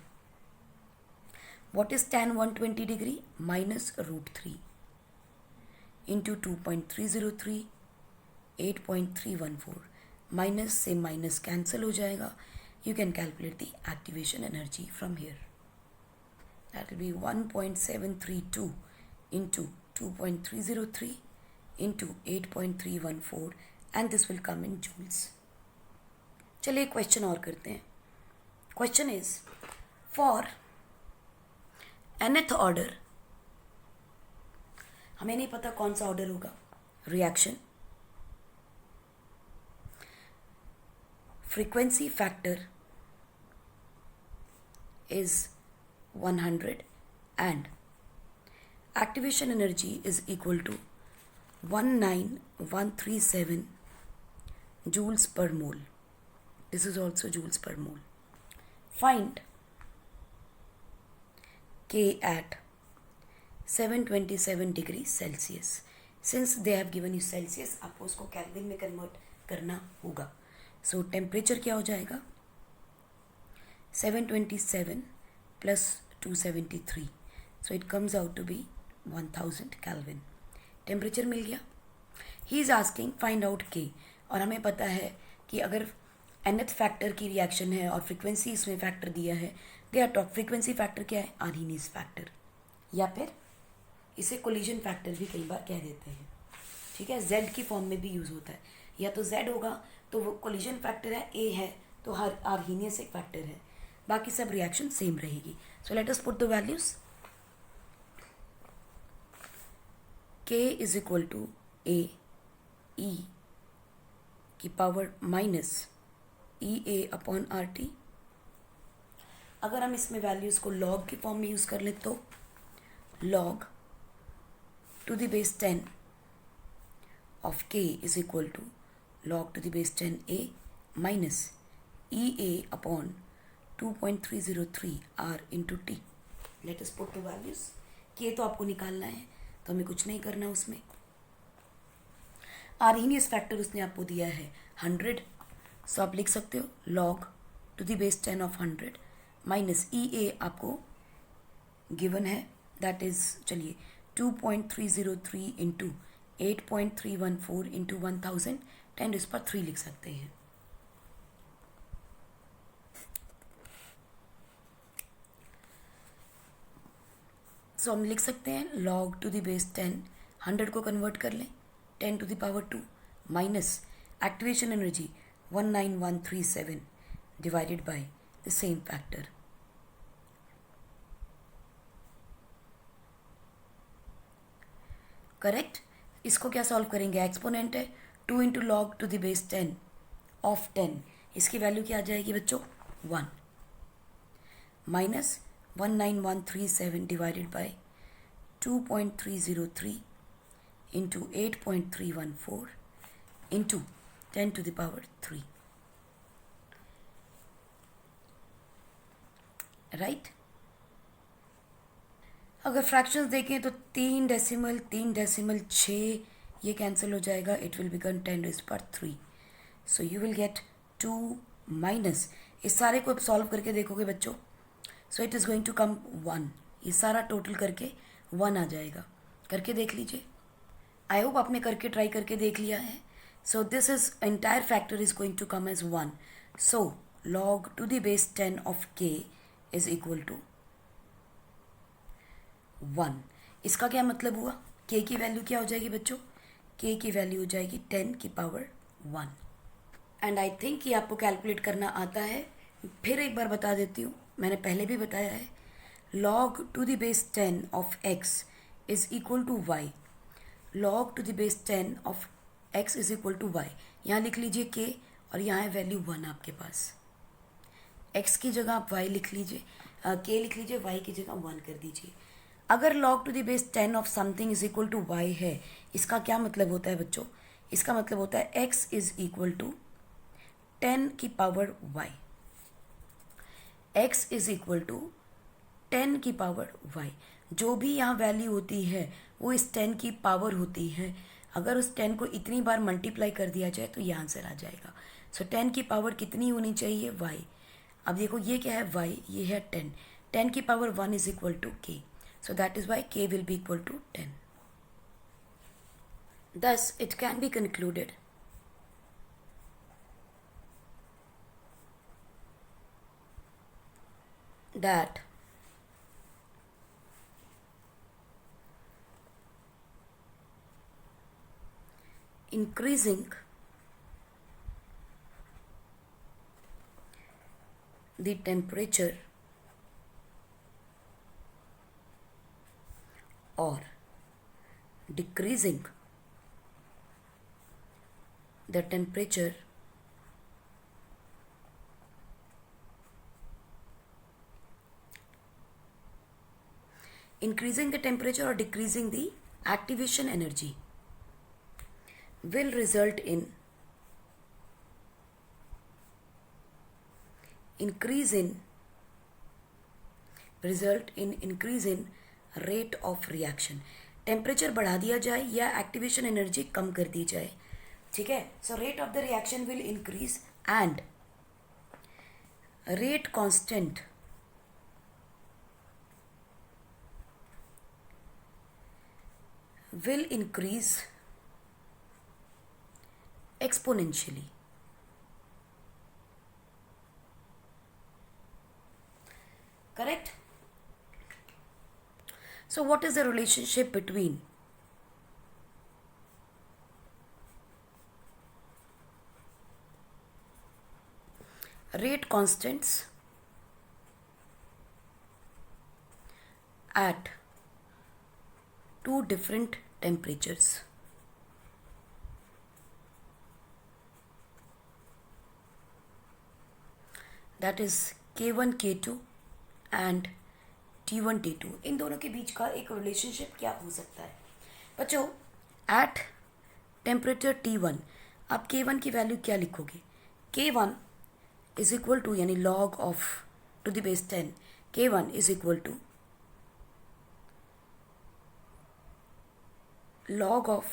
What is tan 120 degree? Minus root 3 into 2.303 8.314. Minus से माइनस कैंसिल हो जाएगा. You can calculate the activation energy from here. That will be 1.732 into 2.303 into 8.314 and this will come in joules. चलिए क्वेश्चन और करते हैं. Question is for nth order, हमें नहीं पता कौन सा ऑर्डर होगा, reaction, frequency factor is 100 and activation energy is equal to 19137 joules per mole. This is also joules per mole. Find K at 727 degree Celsius. Since they have given you Celsius, आपको उसको केल्विन में कन्वर्ट करना होगा. सो टेम्परेचर क्या हो जाएगा? 727 plus 273, so it comes out to be 1000 kelvin. Temperature मिल गया. He is asking find out K, और हमें पता है कि अगर nth फैक्टर की रिएक्शन है और फ्रीक्वेंसी इसमें फैक्टर दिया है, they are talk. Frequency factor क्या है? आर्हीनियस फैक्टर, या फिर इसे कोलिजन फैक्टर भी कई बार कह देते हैं. ठीक है, z की फॉर्म में भी यूज़ होता है. या तो z होगा तो वो कोलिजन फैक्टर है, a है तो हर आर्हीनियस एक फैक्टर है. बाकी सब रिएक्शन सेम रहेगी. So let us put the values. k is equal to a e की power minus E A upon R T. अगर हम इसमें वैल्यूज़ को लॉग की फॉर्म में यूज़ कर लें तो log to the base 10 of k is equal to log to the base 10 a minus E A upon 2.303 r into T. Let us put the values. k तो आपको निकालना है तो हमें कुछ नहीं करना उसमें. आर्हीनियस फैक्टर उसने आपको दिया है 100, सो आप लिख सकते हो log to the base 10 of 100 minus E A आपको गिवन है, दैट इज चलिए 2.303 इंटू 8.314 इंटू 1000 10⁻³ लिख सकते हैं. सो हम लिख सकते हैं लॉग टू द बेस 10, 100 को कन्वर्ट कर लें 10⁻² minus activation energy 19137 divided by the same factor. Correct. इसको क्या सॉल्व करेंगे? एक्सपोनेंट है 2 into log to the base 10 of 10. इसकी वैल्यू क्या आ जाएगी बच्चों? 1 minus 19137 divided by 2.303 into 8.314 into 10⁻3. Right. अगर फ्रैक्शंस देखें तो 3.6 ये कैंसिल हो जाएगा. It will become 10⁻3. So you will get 2 minus, इस सारे को अब सॉल्व करके देखोगे बच्चों, so it is going to come 1. ये सारा टोटल करके 1 आ जाएगा. करके देख लीजिए. आई होप आपने करके ट्राई करके देख लिया है. So this is entire factor is going to come as 1. So log to the base 10 of k is equal to 1. इसका क्या मतलब हुआ? k की वैल्यू क्या हो जाएगी बच्चों? k की वैल्यू हो जाएगी 10⁻1. एंड आई थिंक ये आपको कैलकुलेट करना आता है. फिर एक बार बता देती हूँ, मैंने पहले भी बताया है. Log to the base 10 of x is equal to y. Log to the base 10 of x is equal to y. यहाँ लिख लीजिए k और यहाँ है वैल्यू 1 आपके पास. x की जगह आप y लिख लीजिए, k लिख लीजिए, y की जगह 1 कर दीजिए. अगर log to the base 10 of something is equal to y है, इसका क्या मतलब होता है बच्चों? इसका मतलब होता है x इज इक्वल टू 10 की power y. x is equal to 10 की पावर y. जो भी यहाँ वैल्यू होती है वो इस 10 की पावर होती है. अगर उस 10 को इतनी बार मल्टीप्लाई कर दिया जाए तो ये आंसर आ जाएगा. सो 10 की पावर कितनी होनी चाहिए? y. अब देखो ये क्या है? y. ये है 10. 10 की पावर 1 is equal to k. So that is why k will be equal to 10. Thus, it can be concluded that increasing the temperature or decreasing the temperature increasing the temperature or decreasing the activation energy will result in increase in rate of reaction, temperature बढ़ा दिया जाए या एक्टिवेशन एनर्जी कम कर दी जाए, ठीक है. So rate of the reaction will increase and rate constant will increase exponentially. Correct? So what is the relationship between rate constants at two different temperatures? That is K1 K2 and T1 T2. इन दोनों के बीच का एक रिलेशनशिप क्या हो सकता है बच्चों? एट टेम्परेचर T1 आप K1 की वैल्यू क्या लिखोगे? K1 इज इक्वल टू, यानी log of to the base 10, K1 is equal to log of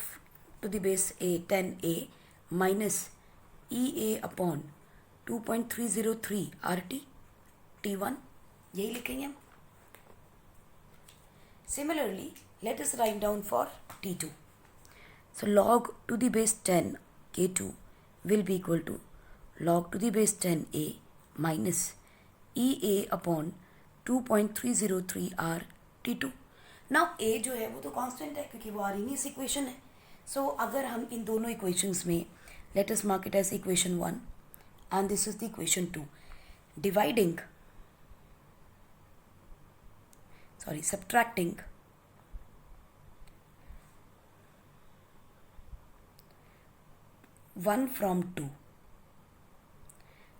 to the base a 10a minus EA upon 2.303 RT T1, यही लिखेंगे हम. Similarly, let us write down for T2. So log to the base 10 K2 will be equal to log to the base 10a minus EA upon 2.303 R T2. Now ए जो है वो तो कांस्टेंट है क्योंकि वो आर्हीनियस इक्वेशन है. सो अगर हम इन दोनों इक्वेशंस में, let us mark it as equation 1 and this is the equation 2, dividing subtracting one from 2,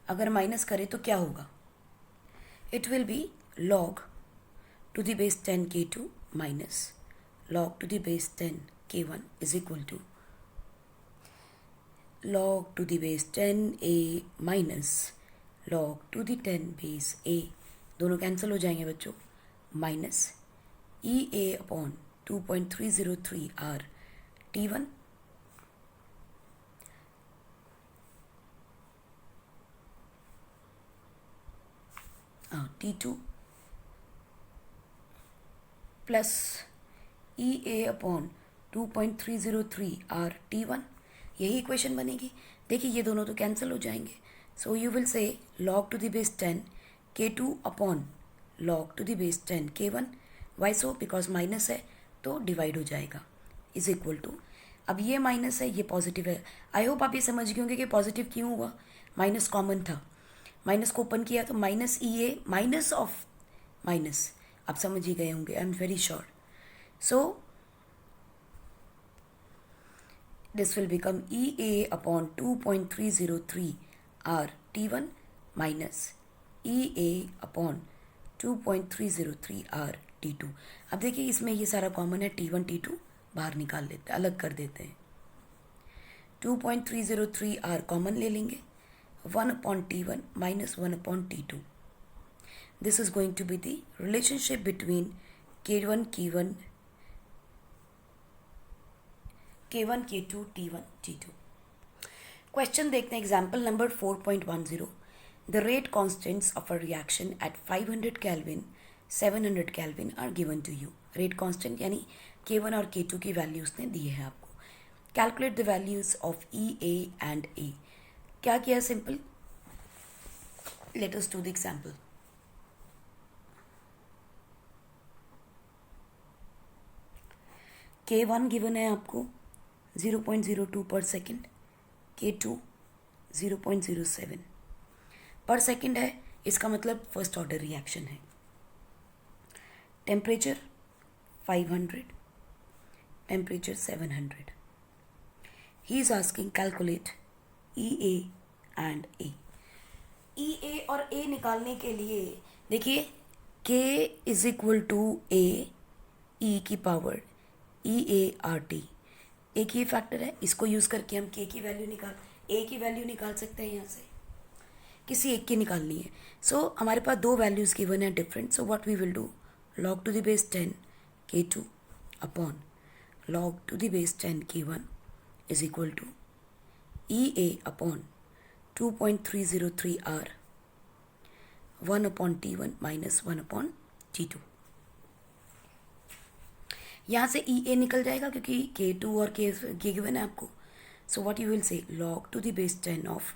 अगर माइनस करें तो क्या होगा? It will be log to the base 10 K2 minus log to the base 10 K1 is equal to log to the base 10 A minus log to the 10 base A, दोनों कैंसिल हो जाएंगे बच्चों, minus EA upon 2.303 R T1 T2 plus EA upon 2.303 R T1, यही इक्वेशन बनेगी. देखिए ये दोनों तो कैंसिल हो जाएंगे. So you will say log to the base 10 K2 upon log to the base 10 K1. Why so? Because minus है तो डिवाइड हो जाएगा, इज इक्वल टू, अब ये माइनस है ये पॉजिटिव है. आई होप आप ये समझ गए होंगे कि पॉजिटिव क्यों हुआ. माइनस कॉमन था, माइनस को ओपन किया तो minus EA minus of minus, आप समझ ही गए होंगे, I am very sure. So this will become EA upon 2.303 R T1 minus EA upon 2.303 R T2. अब देखिए इसमें ये सारा कॉमन है, T1 T2 बाहर निकाल लेते हैं, अलग कर देते हैं. 2.303 R कॉमन ले लेंगे, 1 upon T1 minus 1 upon T2. This is going to be the relationship between K1 K1 K1 K2 T1 T2. Question देखते हैं, example number 4.10. The rate constants of a reaction at 500 Kelvin, 700 Kelvin are given to you. Rate constant यानी K1 और K2 की वैल्यूज ने दिए हैं आपको. Calculate the values of EA and A. क्या किया? Simple. Let us do the example. K1 given है आपको 0.02 पर सेकेंड, K2 0.07 पर सेकेंड है, इसका मतलब फर्स्ट ऑर्डर रिएक्शन है. Temperature 500, temperature 700. He is asking calculate EA and A. EA और A निकालने के लिए देखिए K is equal to A E की पावर EART. एक ही फैक्टर है, इसको यूज़ करके हम A की वैल्यू निकाल सकते हैं. यहाँ से किसी एक की निकालनी है. सो हमारे पास दो वैल्यूज़ गिवन है different. So what we will do, log to the base 10 K2 upon log to the base 10 K1 is equal to EA upon 2.303 R 1 upon T1 minus 1 upon T2. यहाँ से EA निकल जाएगा क्योंकि K2 और K गिवन है आपको. सो what you will say log to the base 10 of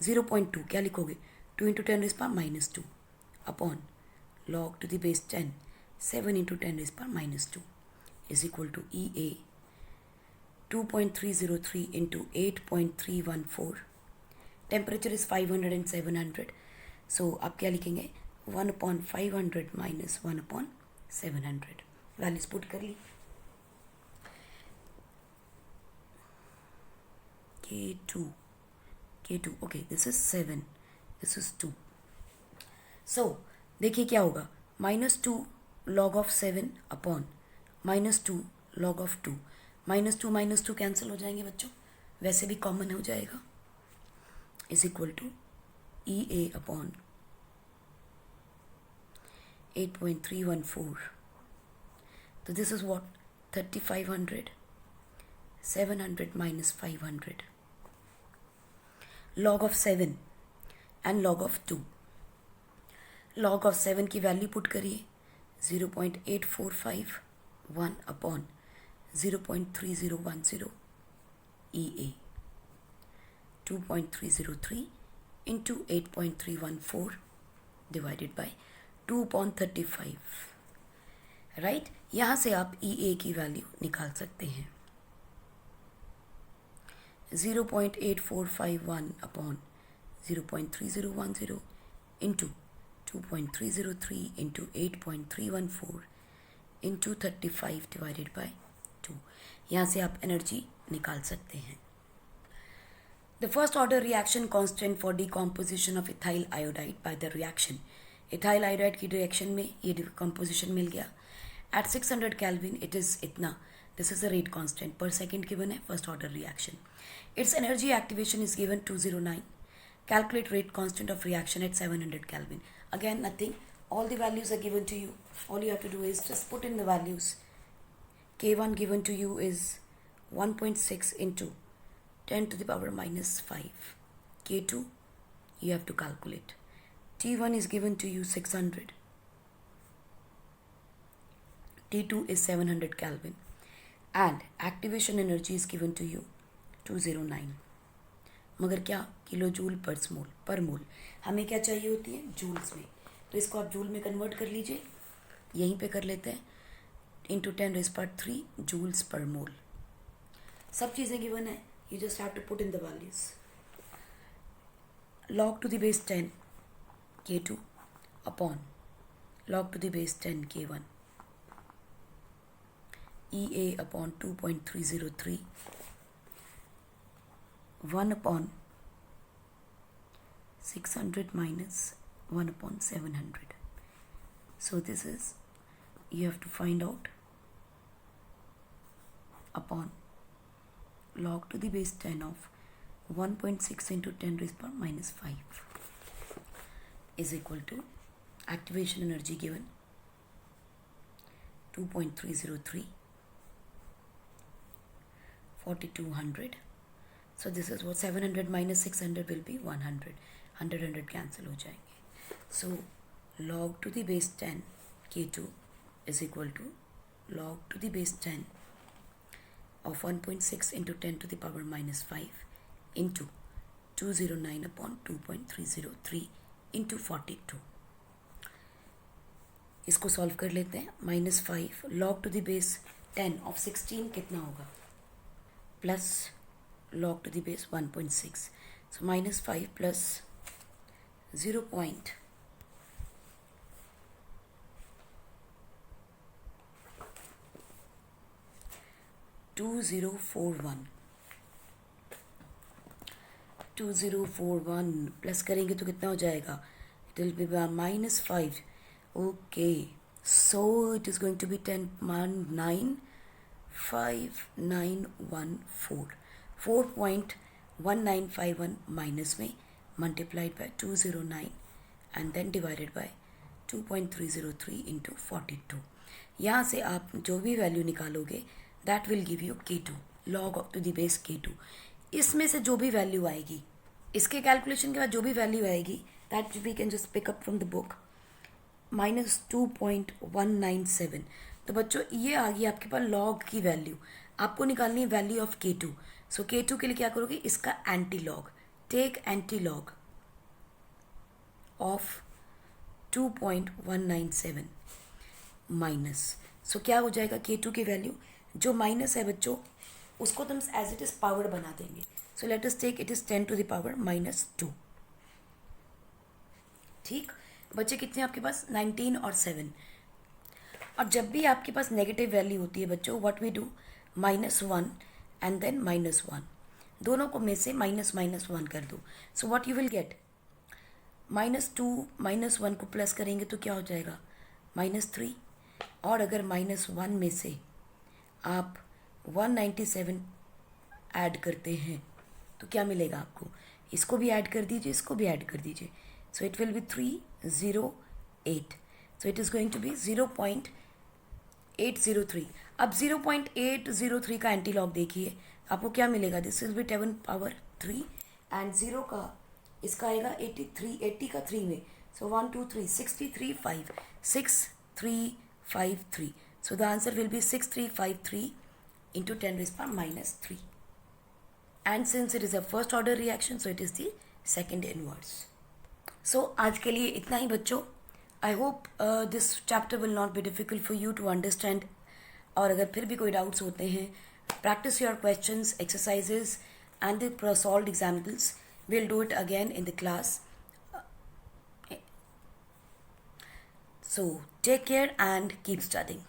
0.2 क्या लिखोगे 2 into 10 raised power minus 2 upon log to the base 10 7 into 10 raised power minus 2 is equal to EA 2.303 into 8.314. Temperature is 500 and 700. So आप क्या लिखेंगे 1 upon 500 minus 1 upon 700. Values put कर ली. K2 okay, this is 7, this is 2. So देखिए क्या होगा -2 log of 7 upon -2 log of 2. -2 cancel हो जाएंगे बच्चों, वैसे भी कॉमन हो जाएगा. Is equal to EA upon 8.314. तो this is what 3500 700 minus 500 log of 7 and log of 2. log of 7 की वैल्यू पुट करिए 0.8451 upon 0.3010 EA 2.303 into 8.314 divided by 2/35. Right, यहाँ से आप EA की वैल्यू निकाल सकते हैं 0.8451 upon 0.3010 into 2.303 into 8.314 into 35 divided by 2. यहाँ से आप एनर्जी निकाल सकते हैं. The first order reaction constant for decomposition of ethyl iodide by the reaction. Ethyl iodide की रिएक्शन में ये डिकम्पोजिशन मिल गया. एट 600 Kelvin इट इज़ इतना. This is the rate constant पर सेकेंड गिवन है. First order reaction. Its energy activation is given 209. Calculate rate constant of reaction at 700 Kelvin. Again, nothing. All the values are given to you. All you have to do is just put in the values. K1 given to you is 1.6 into 10 to the power minus 5. K2, you have to calculate. T1 is given to you 600. T2 is 700 Kelvin. And activation energy is given to you 209. मगर क्या किलो जूल पर मोल. हमें क्या चाहिए होती है जूल्स में, तो इसको आप जूल में कन्वर्ट कर लीजिए. यहीं पे कर लेते हैं इंटू 10⁻³ जूल्स पर मोल. सब चीज़ें गिवन है, you just have to put in the values. log to the base 10 K2 upon log to the base 10 K1 EA upon 2.303 1 upon 600 minus 1 upon 700. So this is, you have to find out upon log to the base 10 of 1.6 into 10 raised power minus 5 is equal to activation energy given 2.303 4200. So this is what 700 minus 600 will be 100. 100 cancel हो जाएंगे. So log to the base 10 K2 is equal to log to the base 10 of 1.6 into 10 to the power minus 5 into 209 upon 2.303 into 42. इसको सॉल्व कर लेते हैं. -5 log to the base 10 of 16 कितना होगा plus log to the base 1.6. So -5 plus 0.2041 2041 plus करेंगे तो कितना हो जाएगा. It will be -5. Okay, so it is going to be 10.95914. 4.1951 minus में multiplied by 209 and then divided by 2.303 into 42. यहाँ से आप जो भी वैल्यू निकालोगे that will give you K2, log to the base K2। इसमें से जो भी वैल्यू आएगी, इसके कैलकुलेशन के बाद जो भी वैल्यू आएगी that we can just pick up from the book, -2.197। तो बच्चों ये आ गई आपके पास लॉग की वैल्यू। आपको निकालनी है value of K2। So K2 के लिए क्या करोगे, इसका anti log, take anti log of 2.197 minus. So क्या हो जाएगा K2 की वैल्यू, जो माइनस है बच्चों उसको तो हम एज इट इज पावर बना देंगे। So let us take it is 10 to the power -2। ठीक बच्चे, कितने आपके पास 19 और 7। और जब भी आपके पास नेगेटिव वैल्यू होती है बच्चों, what we do, -1 and then -1, दोनों को में से -1 कर दो। So what you will get, -2 -1 को प्लस करेंगे तो क्या हो जाएगा, -3। और अगर -1 में से आप 197 ऐड करते हैं तो क्या मिलेगा आपको, इसको भी ऐड कर दीजिए, इसको भी ऐड कर दीजिए। So it will be 308। So it is going to be 0.803। अब 0.803 का एंटी लॉग देखिए, आपको क्या मिलेगा, this will be 10 power 3 and 0 का इसका आएगा 83, 80 का 3 में। सो 1 2 3 6353। So the answer will be 6353 into 10 raised power -3. And since it is a first order reaction, so it is the second inverse. So आज के लिए इतना ही बच्चों। I hope this chapter will not be difficult for you to understand. और अगर फिर भी कोई डाउट्स होते हैं, practice your questions, exercises and the solved examples. We'll do it again in the class. So take care and keep studying.